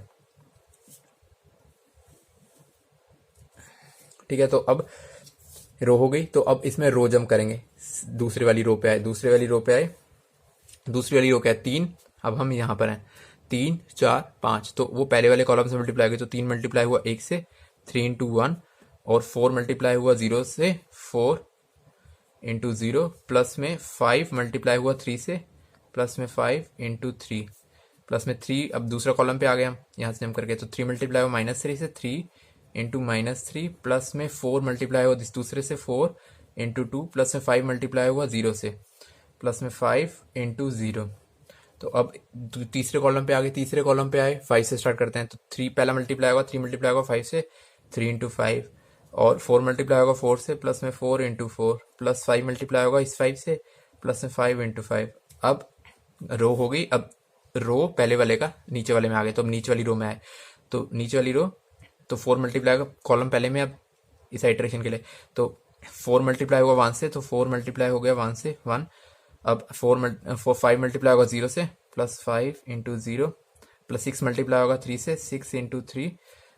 A: ठीक है, तो अब रो हो गई, तो अब इसमें रो जंप करेंगे। दूसरी वाली रो पे आए, दूसरी वाली रो क्या है 3, अब हम यहाँ पर हैं 3 4 5, तो वो पहले वाले कॉलम से मल्टीप्लाई होगी, तो 3 मल्टीप्लाई हुआ 1 से, 3 इंटू 1, और 4 मल्टीप्लाई हुआ 0 से, 4 इंटू 0, प्लस में 5 मल्टीप्लाई हुआ 3 से, प्लस में 5 इंटू 3, प्लस में 3, अब दूसरा कॉलम पे आ गए हम यहाँ से जंप करके, तो 3 मल्टीप्लाई हुआ -3 से, 3 इंटू -3, प्लस में 4 मल्टीप्लाई हुआ दूसरे से, 4 इंटू 2, प्लस में 5 मल्टीप्लाई हुआ 0 से, प्लस में 5 इंटू 0। तो अब तीसरे कॉलम पे आ गए, तीसरे कॉलम पे आए 5 से स्टार्ट करते हैं, तो 3 पहला मल्टीप्लाई होगा, 3 मल्टीप्लाई होगा 5 से, 3 इंटू 5, और 4 मल्टीप्लाई होगा 4 से, प्लस में 4 इंटू 4, प्लस 5 मल्टीप्लाई होगा इस 5 से, प्लस में 5 इंटू 5। अब रो हो गई, अब रो पहले वाले का नीचे वाले में आ गए, तो अब नीचे वाली रो में आए, तो नीचे वाली रो, तो 4 मल्टीप्लाई होगा कॉलम पहले में, अब इस आइटरेशन के लिए, तो 4 मल्टीप्लाई होगा 1 से, तो 4 मल्टीप्लाई हो गया 1 से 1, अब 5 मल्टीप्लाई होगा 0 से, प्लस 5 इंटू 0, प्लस 6 मल्टीप्लाई होगा 3 से, 6 इंटू 3।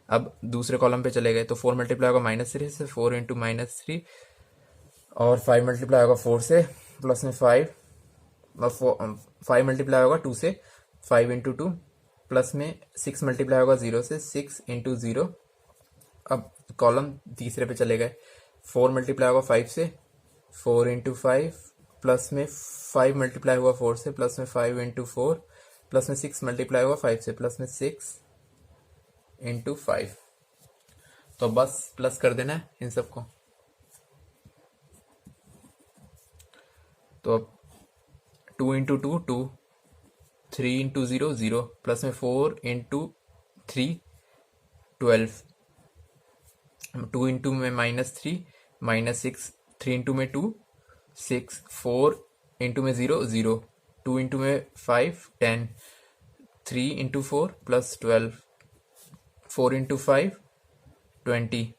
A: अब दूसरे कॉलम पे चले गए, तो 4 मल्टीप्लाई होगा -3 से, 4 इंटू -3, और 5 मल्टीप्लाई होगा 4 से, प्लस में 5 मल्टीप्लाई होगा 2 से, 5 इंटू 2, प्लस में 6 मल्टीप्लाई होगा 0 से, 6 इंटू 0। अब कॉलम तीसरे पे चले गए, 4 मल्टीप्लाई होगा 5 से, 4 इंटू 5, प्लस में 5 मल्टीप्लाई हुआ 4 से, प्लस में 5 इंटू 4, प्लस में 6 मल्टीप्लाई हुआ 5 से, प्लस में 6 इंटू 5। तो बस प्लस कर देना है इन सबको। तो अब 2 इंटू 2 2, 3 इंटू 0 0, प्लस में 4 इंटू 3 12, 2 इंटू में -3 -6, 3 इंटू में 2 6, 4 इंटू में 0 0, 2 इंटू में 5 10, 3 into 4 plus 12, 4 into 5 20,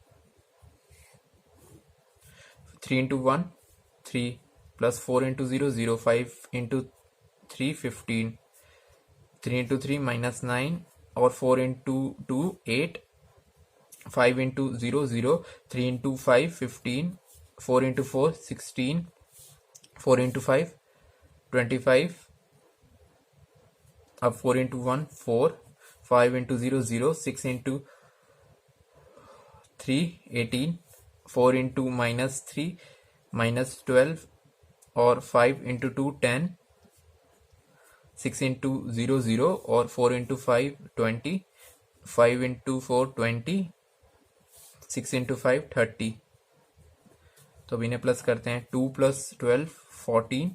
A: 3 into 1 3, plus 4 into 0 0, 5 into 3 15, 3 into 3 -9, और 4 into 2 8, 5 into 0 0, 3 into 5 15, 4 into 4 16, 4 into 5 25, अब 4 इंटू 1 4, 5 इंटू 0 0, 6 इंटू 3 18, 4 इंटू -3 -12, और 5 इंटू 2 10, 6 इंटू 0 0, और 4 इंटू 5 20, 5 इंटू 4 20, 6 इंटू 5 30। तो अब इन्हें प्लस करते हैं, 2 प्लस 12 14,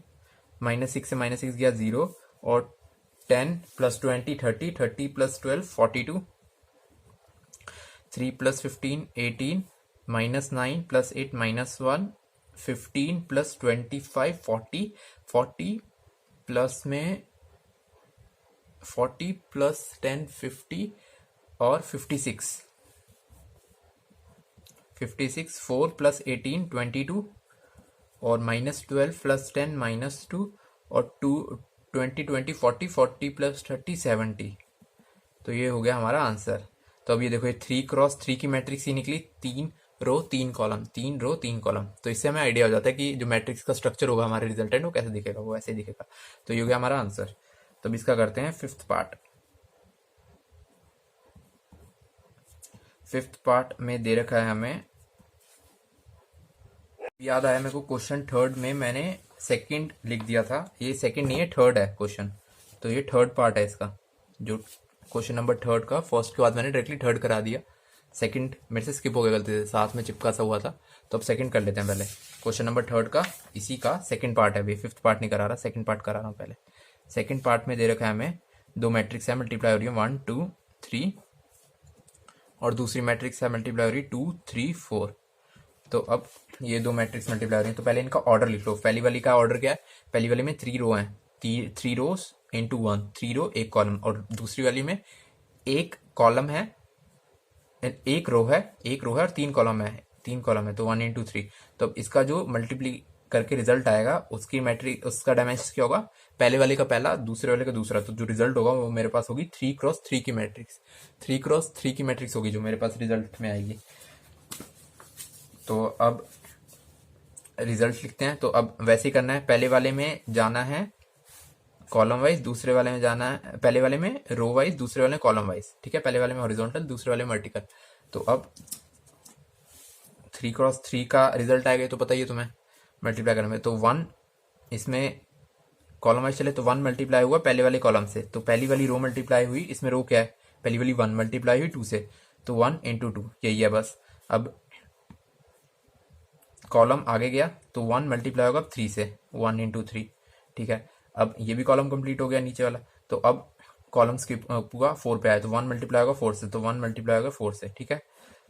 A: -6 से -6 गया 0, और 10 plus 20 30, 30 plus 12 42, 3 plus 15 18, -9 plus 8 -1, 15 plus 25 40, 40 plus में 40 प्लस 10 50, और 56, 4 प्लस 18 22, और -12 प्लस 10 -2, और 2 20 20 40, 40 प्लस 30 70। तो ये हो गया हमारा आंसर। तो अब ये देखो, ये 3 क्रॉस 3 की मैट्रिक्स ही निकली, 3 रो 3 कॉलम, 3 रो 3 कॉलम। तो इससे हमें आइडिया हो जाता है कि जो मैट्रिक्स का स्ट्रक्चर होगा हमारे रिजल्टेंट वो कैसे दिखेगा, वो ऐसे दिखेगा। तो ये हो गया हमारा आंसर। तो अब इसका करते हैं फिफ्थ पार्ट। फिफ्थ पार्ट में दे रखा है हमें, याद आया मेरे को क्वेश्चन थर्ड में मैंने सेकंड लिख दिया था, ये सेकंड नहीं है थर्ड है क्वेश्चन। तो ये थर्ड पार्ट है इसका, जो क्वेश्चन नंबर थर्ड का फर्स्ट के बाद मैंने डायरेक्टली थर्ड करा दिया, सेकंड मेरे से स्किप हो गया गलती से, साथ में चिपका सा हुआ था। तो अब सेकंड कर लेते हैं पहले। क्वेश्चन नंबर थर्ड का इसी का सेकंड पार्ट है, अभी फिफ्थ पार्ट नहीं करा रहा, सेकंड पार्ट करा रहा हूँ पहले। सेकंड पार्ट में दे रखा है हमें दो मैट्रिक्स है, मल्टीप्लाई हो रही है 1 2 3, और दूसरी मैट्रिक्स है मल्टीप्लाई हो रही है 2 3 4। तो अब ये दो मैट्रिक्स मल्टीप्लाई हो रही है, तो पहले इनका ऑर्डर लिख लो। पहली वाली का ऑर्डर क्या है, पहली वाली में 3 रो है, 3 रोज इंटू 1, 3 रो 1 कॉलम, और दूसरी वाली में एक कॉलम है, एक रो है, एक रो है और 3 कॉलम है, 3 कॉलम है, तो 1 इंटू 3। तो अब इसका जो मल्टीप्ली करके रिजल्ट आएगा उसकी मैट्रिक, उसका डायमेंशन क्या होगा, पहले वाले का पहला, दूसरे वाले का दूसरा। तो जो रिजल्ट होगा वो मेरे पास होगी 3x3 की मैट्रिक्स, 3x3 की मैट्रिक्स होगी जो मेरे पास रिजल्ट में आएगी। तो अब रिजल्ट लिखते हैं। तो अब वैसे ही करना है, पहले वाले में जाना है कॉलम वाइज, दूसरे वाले में जाना है, पहले वाले में रो वाइज, दूसरे वाले में कॉलम वाइज, ठीक है, पहले वाले में हॉरिजॉन्टल, दूसरे वाले में वर्टिकल। तो अब 3x3 का रिजल्ट आएगा तो पता ही है तुम्हें, मल्टीप्लाई करने में। तो 1 इसमें कॉलम वाइज चले तो 1 मल्टीप्लाई हुआ पहले वाले कॉलम से, तो पहली वाली रो मल्टीप्लाई हुई, इसमें रो क्या है, पहली वाली 1 मल्टीप्लाई हुई 2 से, तो 1 इंटू 2 यही है बस। अब कॉलम आगे गया तो 1 मल्टीप्लाई होगा 3 से, 1 इंटू 3, ठीक है। अब ये भी कॉलम कंप्लीट हो गया नीचे वाला। तो अब कॉलम स्किप हुआ 4 पे आया, तो 1 मल्टीप्लाई होगा 4 से, तो 1 मल्टीप्लाई होगा 4 से, ठीक है।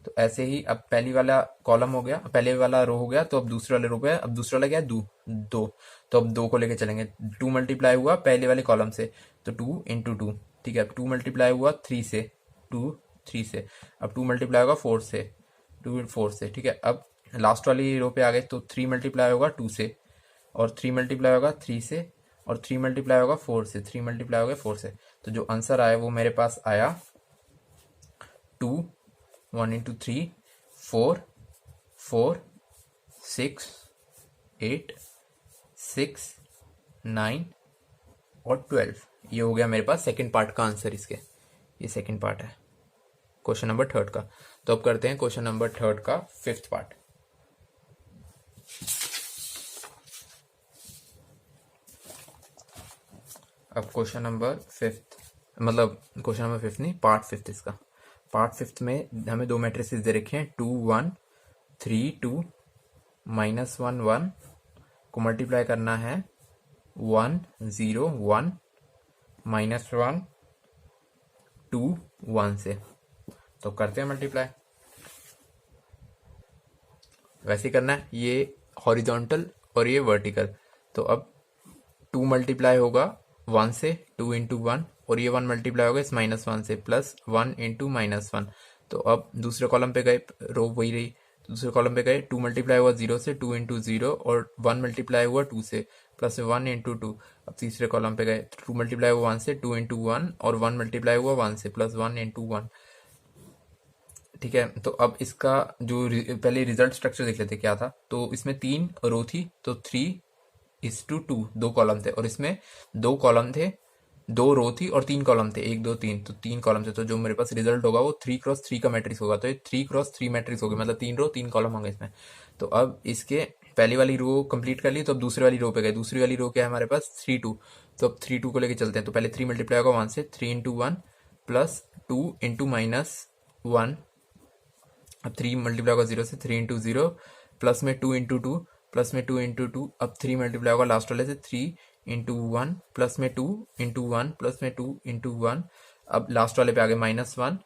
A: तो ऐसे ही अब पहली वाला कॉलम हो गया, पहले वाला रो हो गया, तो अब दूसरे वाले रो पे, अब दूसरा वाला क्या है, 2, तो अब 2 को लेके चलेंगे। 2 मल्टीप्लाई हुआ पहले वाले कॉलम से, तो 2 इंटू 2, ठीक है। 2 मल्टीप्लाई हुआ 3 से, 2 3 से, अब 2 मल्टीप्लाई होगा 4 से, 2 4 से, ठीक है। अब लास्ट वाली रो पे आ गए, तो 3 मल्टीप्लाई होगा 2 से, और 3 मल्टीप्लाई होगा 3 से, और 3 मल्टीप्लाई होगा 4 से, 3 मल्टीप्लाई होगा 4 से। तो जो आंसर आया वो मेरे पास आया 2, 1 इंटू 3, 4 4 6 8 6 9 और 12। ये हो गया मेरे पास सेकंड पार्ट का आंसर इसके, ये सेकंड पार्ट है क्वेश्चन नंबर थर्ड का। तो अब करते हैं क्वेश्चन नंबर थर्ड का फिफ्थ पार्ट। अब क्वेश्चन नंबर फिफ्थ, मतलब क्वेश्चन नंबर फिफ्थ नहीं, पार्ट फिफ्थ इसका। पार्ट फिफ्थ में हमें दो मैट्रिसेस दे रखे हैं, 2 1 3 2 -1 1 को मल्टीप्लाई करना है 1 0 1 -1 2 1 से। तो करते हैं मल्टीप्लाई, वैसे करना है, ये हॉरिजॉन्टल और ये वर्टिकल। तो अब 2 मल्टीप्लाई होगा 1 से, 2 इंटू 1, और ये 1 मल्टीप्लाई होगा इस -1 से, प्लस 1 इंटू -1। तो अब दूसरे कॉलम पे गए, रो वही रही, दूसरे कॉलम पे गए, 2 मल्टीप्लाई हुआ 0 से, 2 इंटू 0, और 1 मल्टीप्लाई हुआ 2 से, प्लस 1 इंटू 2। अब तीसरे कॉलम पे गए, 2 मल्टीप्लाई हुआ 1 से, 2 इंटू 1, और 1 मल्टीप्लाई हुआ 1 से, प्लस 1 इंटू 1, ठीक है। तो अब इसका जो पहले रिजल्ट स्ट्रक्चर देख लेते क्या था। तो इसमें 3 रो थी, तो 3:2, 2 कॉलम थे, और इसमें 2 कॉलम थे, 2 रो थी और 3 कॉलम थे, 1 2 3, तो 3 कॉलम थे। तो जो मेरे पास रिजल्ट होगा वो 3x3 का मैट्रिक्स होगा। तो ये 3x3 मैट्रिक्स होगी, मतलब 3 रो 3 कॉलम होंगे इसमें। तो अब इसके पहली वाली रो कंप्लीट कर ली, तो अब दूसरी वाली रो पे गए। दूसरी वाली रो क्या है हमारे पास, 3 2, तो अब 3 2 को लेके चलते हैं। तो पहले 3 मल्टीप्लाई होगा 1 से, 3 इंटू 1 प्लस 2 इंटू -1, अब 3 मल्टीप्लाई होगा 0 से, 3 इंटू 0, प्लस में 2 इंटू 2, प्लस में 2 इंटू 2, अब 3 मल्टीप्लाई होगा लास्ट वाले से, 3 इंटू 1, प्लस में 2 इंटू 1, प्लस में 2 इंटू 1, अब लास्ट वाले पे आ गए -1,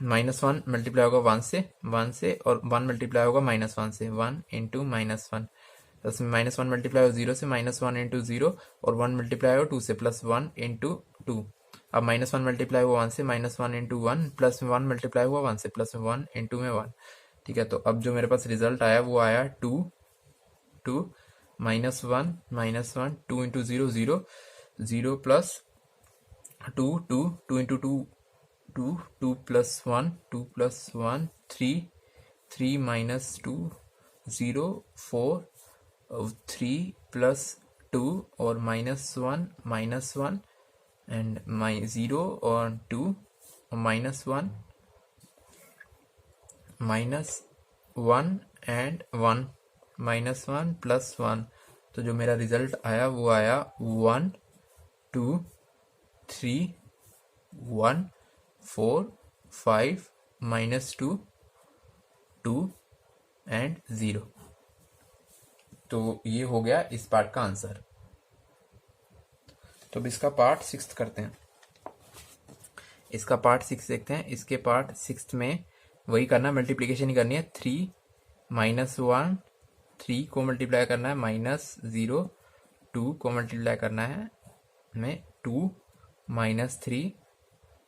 A: -1 मल्टीप्लाई होगा 1 से, और 1 मल्टीप्लाई होगा -1 से, 1 इंटू -1, प्लस में -1 मल्टीप्लाई होगा 0 से, -1 इंटू 0, और 1 मल्टीप्लाई होगा 2 से, प्लस 1 इंटू 2। अब -1 मल्टीप्लाई हुआ 1 से, -1 इंटू 1, प्लस 1 मल्टीप्लाई हुआ 1 से, प्लस 1 इंटू में 1, ठीक है। तो अब जो मेरे पास रिजल्ट आया वो आया 2 2 -1 2 into 0 0 0, plus 2 2 2 into 2 2 2 plus 1 2 plus 1 3 3 minus 2 0 4 3 plus 2 और -1 एंड 0 और 2 -1 एंड 1 -1 प्लस 1। तो जो मेरा रिजल्ट आया वो आया 1 2 3 1 4 5 -2 2 एंड 0। तो ये हो गया इस पार्ट का आंसर। तो अब इसका पार्ट 6 करते हैं। इसका पार्ट 6 देखते हैं। इसके पार्ट 6 में वही करना, मल्टीप्लीकेशन ही करनी है। 3 -1 3 को मल्टीप्लाई करना है, -0 2 को मल्टीप्लाई करना है हमें 2 -3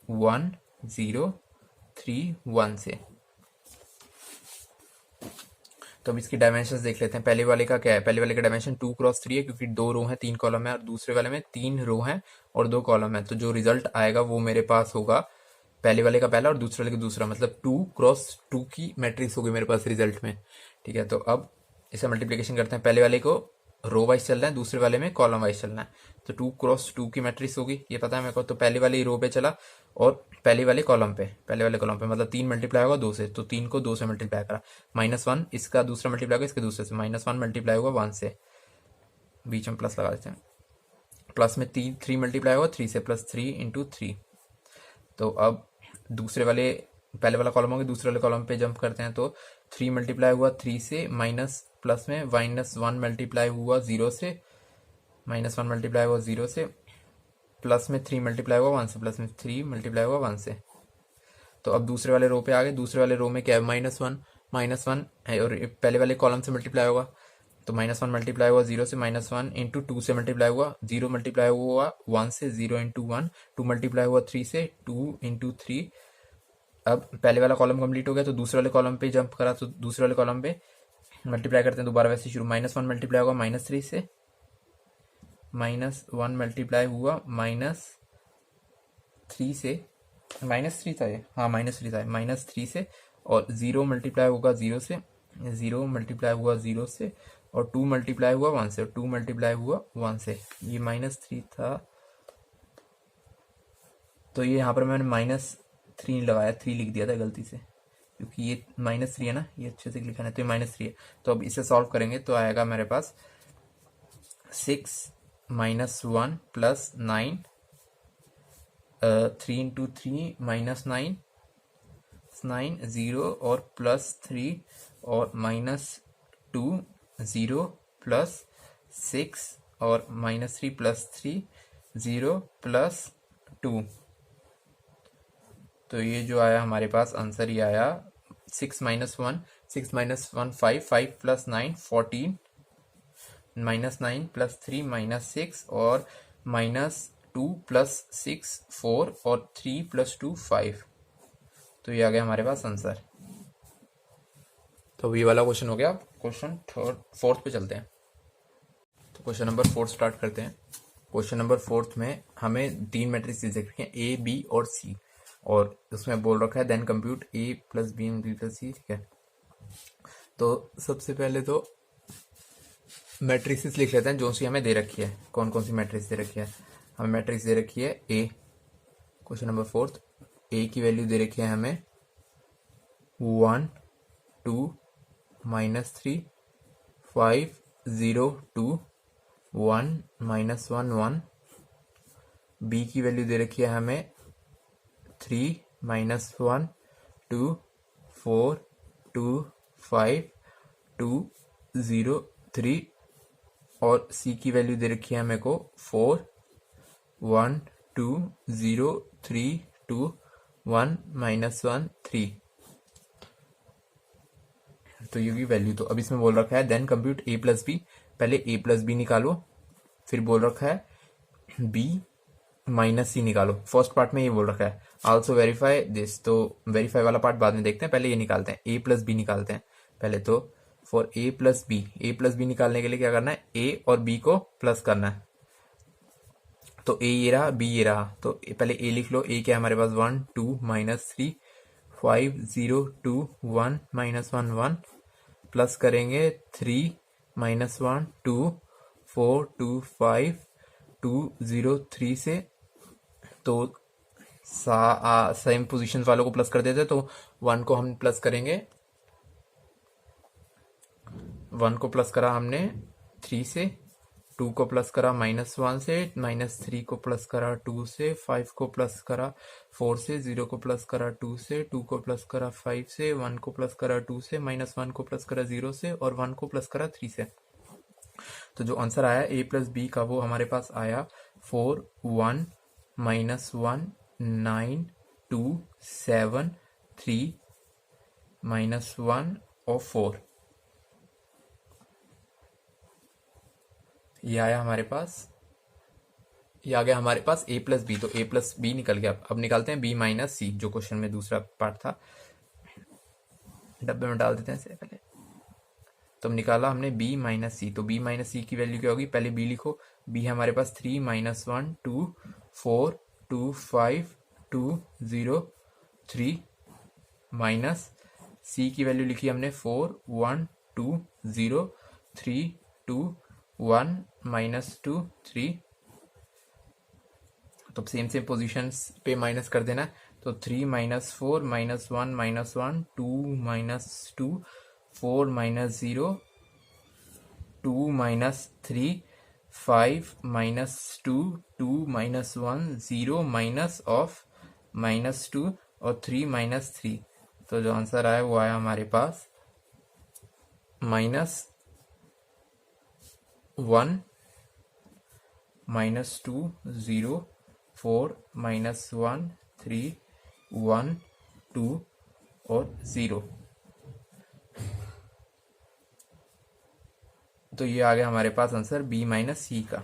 A: 1 0 3 1 से। तो अब इसकी डायमेंशंस देख लेते हैं। पहले वाले का क्या है? पहले वाले का डायमेंशन 2 क्रॉस 3 है, क्योंकि 2 रो है 3 कॉलम है, और दूसरे वाले में 3 रो है और 2 कॉलम है। तो जो रिजल्ट आएगा वो मेरे पास होगा पहले वाले का पहला और दूसरे वाले का दूसरा, मतलब 2 क्रॉस 2 की मैट्रिक्स होगी मेरे पास रिजल्ट में। ठीक है, तो अब इसे मल्टीप्लीकेशन करते हैं। पहले वाले को रो वाइज चलना है, दूसरे वाले में कॉलम वाइज चलना है। तो 2 क्रॉस 2 की मैट्रिक्स होगी, ये पता है मेरे को। तो पहले वाले रो पे चला और पहले वाले कॉलम पे मतलब 3 मल्टीप्लाई होगा 2 से, तो 3 को 2 से मल्टीप्लाई करा। -1 इसका दूसरा मल्टीप्लाई होगा इसके दूसरे से, -1 मल्टीप्लाई होगा 1 से, बीच में प्लस लगा देते हैं। प्लस में 3 मल्टीप्लाई होगा 3 से, +3 × 3। तो अब दूसरे वाले पहले वाला कॉलम होगा, दूसरे वाले कॉलम पे जंप करते हैं। तो 3 मल्टीप्लाई हुआ 3 से, माइनस प्लस में -1 मल्टीप्लाई हुआ 0 से, -1 मल्टीप्लाई हुआ 0 से, प्लस में 3 मल्टीप्लाई हुआ 1 से, प्लस में 3 मल्टीप्लाई हुआ 1 से। तो अब दूसरे वाले रो पे आ गए। दूसरे वाले रो में क्या है? -1 है, और पहले वाले कॉलम से मल्टीप्लाई होगा। तो -1 मल्टीप्लाई हुआ 0 से, -1 × 2 से मल्टीप्लाई हुआ, 0 मल्टीप्लाई हुआ 1 से, 0 × 1, 2 मल्टीप्लाई हुआ 3 से, 2 × 3। अब पहले वाला कॉलम कंप्लीट हो गया, तो दूसरे वाले कॉलम पे जंप करा। तो दूसरे वाले कॉलम पे मल्टीप्लाई करते हैं दोबारा वैसे शुरू। -1 मल्टीप्लाई होगा -3 से, -1 मल्टीप्लाई हुआ -3 से, -3 था ये, हाँ -3 था, -3 से, और 0 मल्टीप्लाई होगा 0 से, 0 मल्टीप्लाई हुआ 0 से, और 2 मल्टीप्लाई हुआ 1 से, 2 मल्टीप्लाई हुआ 1 से। ये -3 था, तो ये यहाँ पर मैंने -3 लगाया, 3 लिख दिया था गलती से, क्योंकि ये -3 है ना, ये अच्छे से लिखा है, तो ये -3 है। तो अब इसे सॉल्व करेंगे तो आएगा मेरे पास 6 -1 + 9, 3 × 3 -9 0 और +3 और -2 0 + 6 और -3 + 3 0 + 2। तो ये जो आया हमारे पास आंसर ये आया 6 - 1 5 5 + 9 14 -9 + 3 -6 और -2 + 6 4 और 3 + 2 5। तो ये आ गया हमारे पास आंसर। तो ये वाला क्वेश्चन हो गया। क्वेश्चन फोर्थ पे चलते हैं। तो क्वेश्चन नंबर 4 स्टार्ट करते हैं। क्वेश्चन नंबर 4 में हमें 3 मैट्रिक्स दे रखी हैं, A, B और C, और उसमें बोल रखा है then compute A + B × B + C। ठीक है, तो सबसे पहले तो मैट्रिक्स लिख लेते हैं जो सी हमें दे रखी है। कौन कौन सी मैट्रिक्स दे रखी है? हमें मैट्रिक्स दे रखी है A। क्वेश्चन नंबर 4, A की वैल्यू दे रखी है हमें 1 2 -3 5 0 2 1 -1 1। B की वैल्यू दे रखी है हमें 3 -1 2 4 2 5 2 0 3। और C की वैल्यू दे रखी है मेरे को 4 1 2 0 3 2 1 -1 3। तो ये वैल्यू, तो अब इसमें बोल रखा है देन कंप्यूट A + B। पहले A + B निकालो, फिर बोल रखा है B - C निकालो। फर्स्ट पार्ट में ये बोल रखा है आल्सो वेरीफाई दिस, तो वेरीफाई वाला पार्ट बाद में देखते हैं, पहले ये निकालते हैं। A + B निकालते हैं पहले। तो फॉर A + B निकालने के लिए क्या करना है? A और B को प्लस करना है। तो A ये रहा, B ये रहा, तो पहले A लिख लो। A क्या है हमारे पास 1 2 -3 5 0 2 1 -1 1 प्लस करेंगे 3 -1 2 4 2 5 2 0 3 से, तो सेम पोजीशन वालों को प्लस कर देते, तो 1 को हम प्लस करेंगे, 1 को प्लस करा हमने 3 से, 2 को प्लस करा -1 से, -3 को प्लस करा 2 से, 5 को प्लस करा 4 से, 0 को प्लस करा 2 से, 2 को प्लस करा 5 से, 1 को प्लस करा 2 से, -1 को प्लस करा 0 से, और 1 को प्लस करा 3 से। तो जो आंसर आया a प्लस बी का वो हमारे पास आया 4 1 -1 9 2 7 3 -1 और 4। ये आया हमारे पास, ये आ गया हमारे पास a प्लस बी, तो a प्लस बी निकल गया। अब निकालते हैं b माइनस सी, जो क्वेश्चन में दूसरा पार्ट था, डब्बे में डाल देते हैं इसे पहले। तो निकाला हमने b माइनस सी, तो b माइनस सी की वैल्यू क्या होगी, पहले b लिखो, b है हमारे पास 3 -1 2 4 2 5 2 0 3 माइनस c की वैल्यू लिखी हमने 4 1 2 0 3 2 1 -2 3, तो सेम सेम पोजीशंस पे माइनस कर देना है, तो 3 -4 -1 -1 2 -2 4 -0 2 -3 5 -2 2 -1 0 माइनस ऑफ -2 और 3 -3, तो जो आंसर आया वो आया हमारे पास -1 -2 0 4 -1 3 1 2 और 0। तो ये आ गया हमारे पास आंसर b माइनस सी का,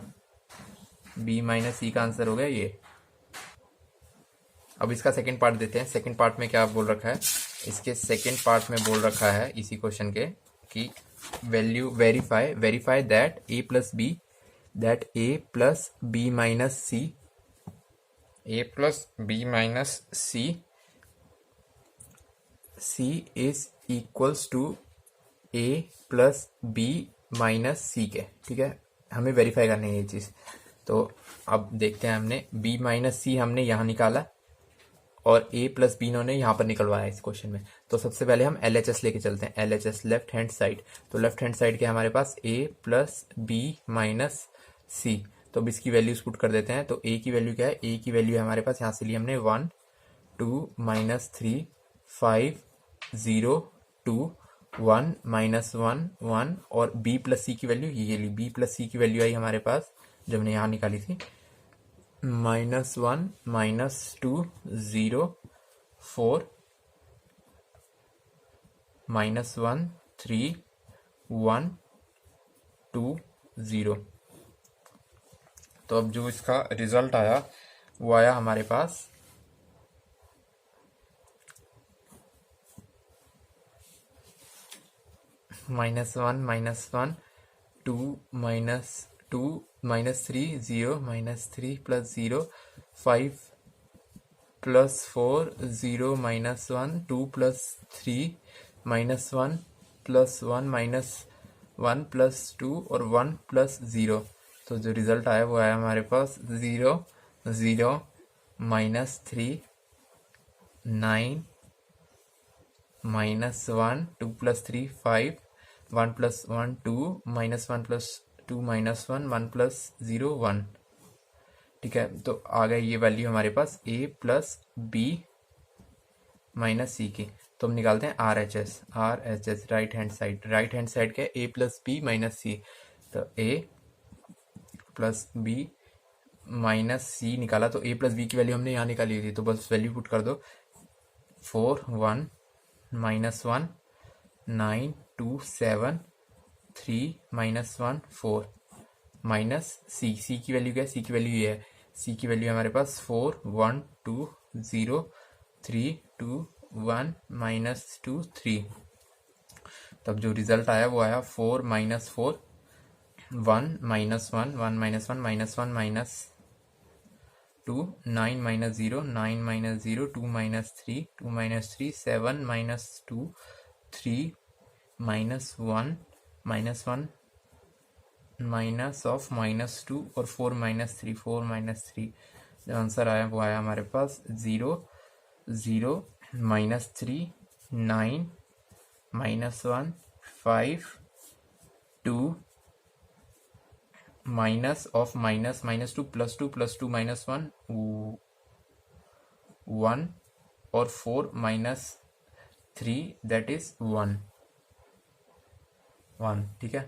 A: b माइनस सी का आंसर हो गया ये। अब इसका सेकंड पार्ट देते हैं। सेकंड पार्ट में क्या बोल रखा है, इसके सेकंड पार्ट में बोल रखा है इसी क्वेश्चन के कि value verify that a plus B, that a plus B minus C, a plus B minus C C is equals to a plus B minus C के, ठीक है, हमें वेरीफाई करनी है ये चीज़। तो अब देखते हैं, हमने b माइनस सी हमने यहाँ निकाला और a प्लस बी इन्होंने यहाँ पर निकलवाया इस क्वेश्चन में। तो सबसे पहले हम LHS लेके चलते हैं, LHS लेफ्ट हैंड साइड। तो लेफ्ट हैंड साइड के हमारे पास a प्लस बी माइनस सी, तो अब इसकी वैल्यूज पुट कर देते हैं। तो a की वैल्यू क्या है, a की वैल्यू है हमारे पास, यहाँ से लिए हमने 1 2 -3 5 0 2 1 -1 1, और b प्लस सी की वैल्यू ये ली, b प्लस सी की वैल्यू आई हमारे पास जब हमने यहाँ निकाली थी -1 -2 0 4 -1 3 1 2 0। तो अब जो इसका रिजल्ट आया वो आया हमारे पास -1 -1 2 -2 -3 0 -3 plus 0 5 plus 4 0 -1 2 plus 3 -1 plus 1 -1 plus 2 और 1 प्लस 0। तो जो रिजल्ट आया वो आया हमारे पास 0 0 -3 9 -1 2 प्लस 3 5 1 प्लस 1 2 -1 प्लस 2 -1 1 प्लस 0 1, ठीक है। तो आ गई ये वैल्यू हमारे पास a प्लस बी माइनस सी की। तो हम निकालते हैं RHS राइट हैंड साइड क्या है, a प्लस बी माइनस सी, तो a प्लस बी माइनस सी निकाला, तो a प्लस बी की वैल्यू हमने यहाँ निकाली थी, तो बस वैल्यू पुट कर दो, 4 1 -1 9 2 7 3 -1 4 माइनस सी की वैल्यू क्या है, सी की वैल्यू ये है, सी की वैल्यू हमारे पास 4 1 2 0 3 2 1 -2 3। तब जो रिजल्ट आया वो आया 4 -4 1 -1 1 -1 -1 -1 -1 2 9 minus 0 9 minus 0 2 minus 3 7 minus 2 3 minus 1 minus of minus 2 और 4 माइनस 3 जो आंसर आया वो आया हमारे पास 0 0 minus 3 9 minus 1 5 2 minus of minus 2 minus 1 1 और 4 माइनस 3 दैट इज 1 1। ठीक है,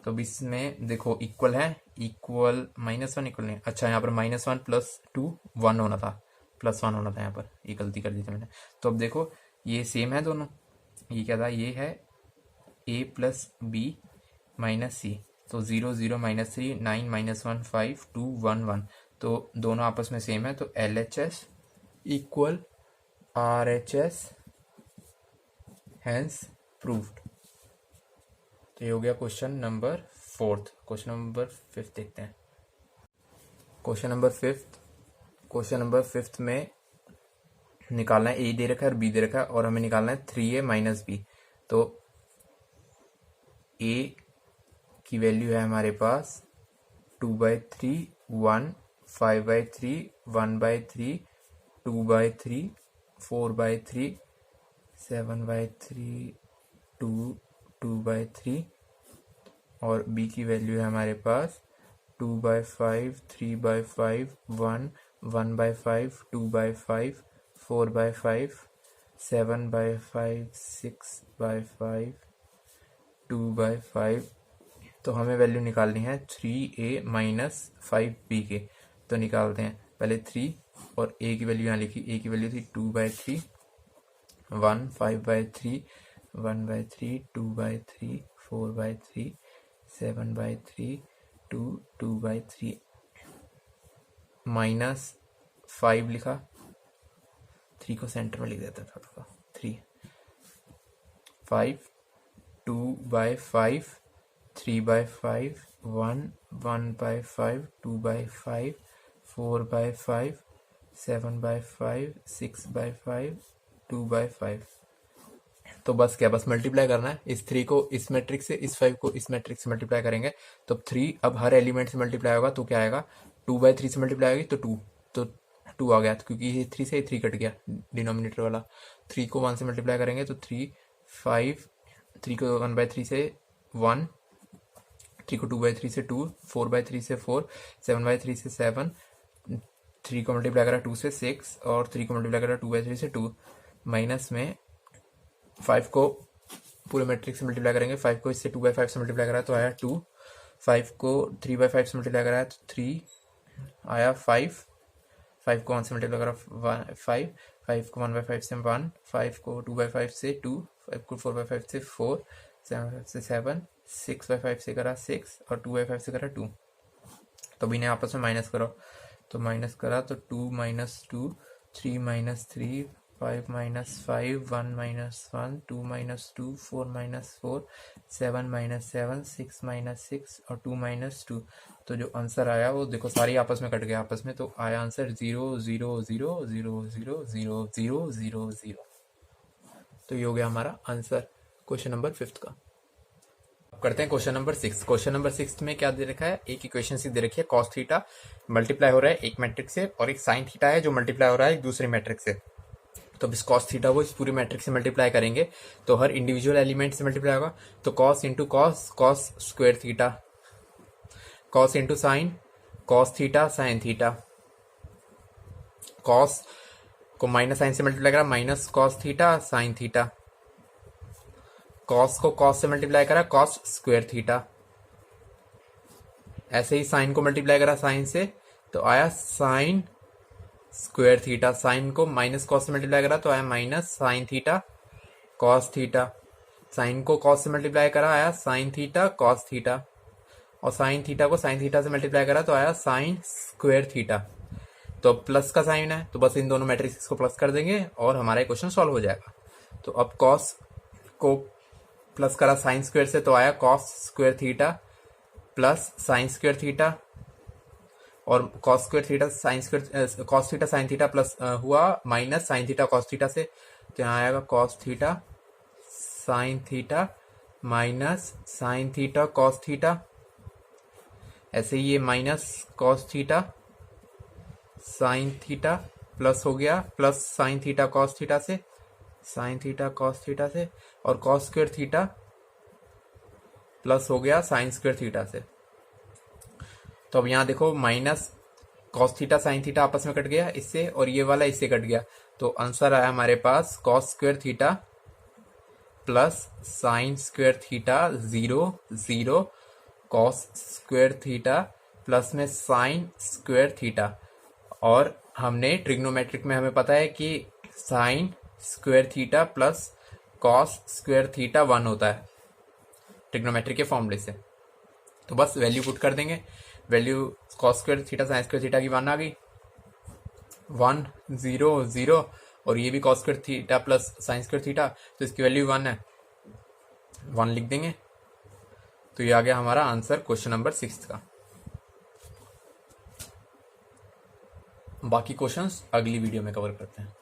A: तो अब इसमें देखो इक्वल है, इक्वल -1 इक्वल नहीं, अच्छा यहाँ पर -1 प्लस 2 1 होना था, +1 होना था, यहाँ पर ये गलती कर दी थी मैंने। तो अब देखो ये सेम है दोनों, ये क्या था, ये है a प्लस बी माइनस सी, तो 0 0 माइनस 3 9 माइनस 1 5 2 1 1, तो दोनों आपस में सेम है, तो LHS equal RHS, hence proved. तो ये हो गया क्वेश्चन नंबर 4। क्वेश्चन नंबर 5 देखते हैं। क्वेश्चन नंबर 5 में निकालना है, a दे रखा है और b दे रखा है, और हमें निकालना है 3a माइनस बी। तो a की वैल्यू है हमारे पास 2/3 1 5/3 1/3 2/3 4/3 7/3 2 2/3, और b की वैल्यू है हमारे पास 2/5 3/5 1 1/5 2/5 4/5 7/5 6/5 2/5। तो हमें वैल्यू निकालनी है 3a माइनस 5b के। तो निकालते हैं पहले 3 और a की वैल्यू यहाँ लिखी, a की वैल्यू थी 2/3 1 5/3 1/3 2/3 4/3 7/3 2 2/3 -5 लिखा, 3 को सेंटर में लिख देता था थोड़ा, 3 5 2/5 3/5 1 1/5 2/5 4/5 7/5 6/5 2/5। तो बस क्या, बस मल्टीप्लाई करना है, इस 3 को इस मैट्रिक्स से, इस 5 को इस मैट्रिक्स से मल्टीप्लाई करेंगे। तो 3 अब हर एलिमेंट से मल्टीप्लाई होगा, तो क्या आएगा, 2/3 से मल्टीप्लाई होगी तो 2, तो 2 आ गया, तो क्योंकि ये 3 से 3 कट गया डिनोमिनेटर वाला। 3 को 1 से मल्टीप्लाई करेंगे तो 3 5 3 को 1/3 से 1 3 को 2/3 से 2 4/3 से 4 7/3 से 7 3 को मल्टीप्लाई करा 2 से 6 और 3 को मल्टीप्लाई करा 2/3 से 2, माइनस में 5 को पूरे मैट्रिक्स से मल्टीप्लाई करेंगे, 5 को इससे 2/5 से मल्टीप्लाई करा तो आया 2, 5 को 3/5 से मल्टीप्लाई करा तो 3 आया 5, 5 को 1 से मल्टीप्लाई करा 5, 5 को 1/5 से 1, 5 को 2/5 से 2, 5 को 4/5 से 4 7/5 से 7 6/5 से करा 6 और 2/5 से करा 2। तो भी इन्हें आपस में माइनस करो, तो माइनस करा तो 2 - 2 3 - 3 5 - 5 1 - 1 2 - 2 4 - 4 7 - 7 6 - 6 और 2 - 2। तो जो आंसर आया वो देखो सारी आपस में कट गया आपस में, तो आया आंसर 0 0 0 0 0 0 0 0 0। तो ये हो गया हमारा आंसर क्वेश्चन नंबर 5 का। अब करते हैं क्वेश्चन नंबर 6। क्वेश्चन नंबर 6 में क्या दे रखा है, एक इक्वेशन सी दे रखी है, कॉस थीटा मल्टीप्लाई हो रहा है एक मैट्रिक्स से, और एक साइन थीटा है जो मल्टीप्लाई हो रहा है एक दूसरे मैट्रिक्स से। तो अब इस कॉस थीटा को इस पूरे मैट्रिक्स से मल्टीप्लाई करेंगे, तो हर इंडिविजुअल एलिमेंट से मल्टीप्लाई होगा, तो cos into cos, cos square theta, cos into sine, cos theta sine theta, cos को माइनस साइन से मल्टीप्लाई करा, minus cos theta sine theta, cos को कॉस से मल्टीप्लाई करा, कॉस स्क्वायर थीटा, ऐसे ही साइन को मल्टीप्लाई करा साइन से तो आया साइन स्क्वायर थीटा, साइन को माइनस कॉस से मल्टीप्लाई करा तो आया minus sine theta cos theta, sign को कॉस से मल्टीप्लाई करा आया साइन थीटा कॉस थीटा, और साइन थीटा को साइन थीटा से मल्टीप्लाई करा तो आया साइन स्क्वायर थीटा। तो प्लस का साइन है तो बस इन दोनों मैट्रिक्स को प्लस कर देंगे और हमारा क्वेश्चन सॉल्व हो जाएगा। तो अब कॉस को प्लस करा साइन स्क्वायर से तो आया cos square theta plus sine square theta, और cos square theta sine square cos theta sine theta plus हुआ minus sine theta cos theta से, तो यहाँ आएगा cos theta sine theta minus sine theta cos theta. ऐसे ही ये minus cos theta sine theta plus हो गया plus sine theta cos theta से, साइन थीटा कॉस थीटा से, और कॉस स्क्वायर थीटा प्लस हो गया साइन स्क्वायर थीटा से। तो अब यहाँ देखो minus cos theta sine theta आपस में कट गया इससे, और ये वाला इससे कट गया, तो आंसर आया हमारे पास cos square theta plus sine square theta 0 0 cos square theta plus में साइन स्क्वायर थीटा। और हमने ट्रिग्नोमेट्रिक में हमें पता है कि sine square theta plus cos square theta 1 होता है ट्रिग्नोमेट्रिक के फॉर्मूले से। तो बस वैल्यू पुट कर देंगे, value cos square theta sine square theta की 1 आ गई, 1 0 0, और ये भी cos square theta plus sine square theta, तो इसकी वैल्यू 1 है, 1 लिख देंगे। तो ये आ गया हमारा आंसर क्वेश्चन नंबर 6 का। बाकी क्वेश्चंस अगली वीडियो में कवर करते हैं।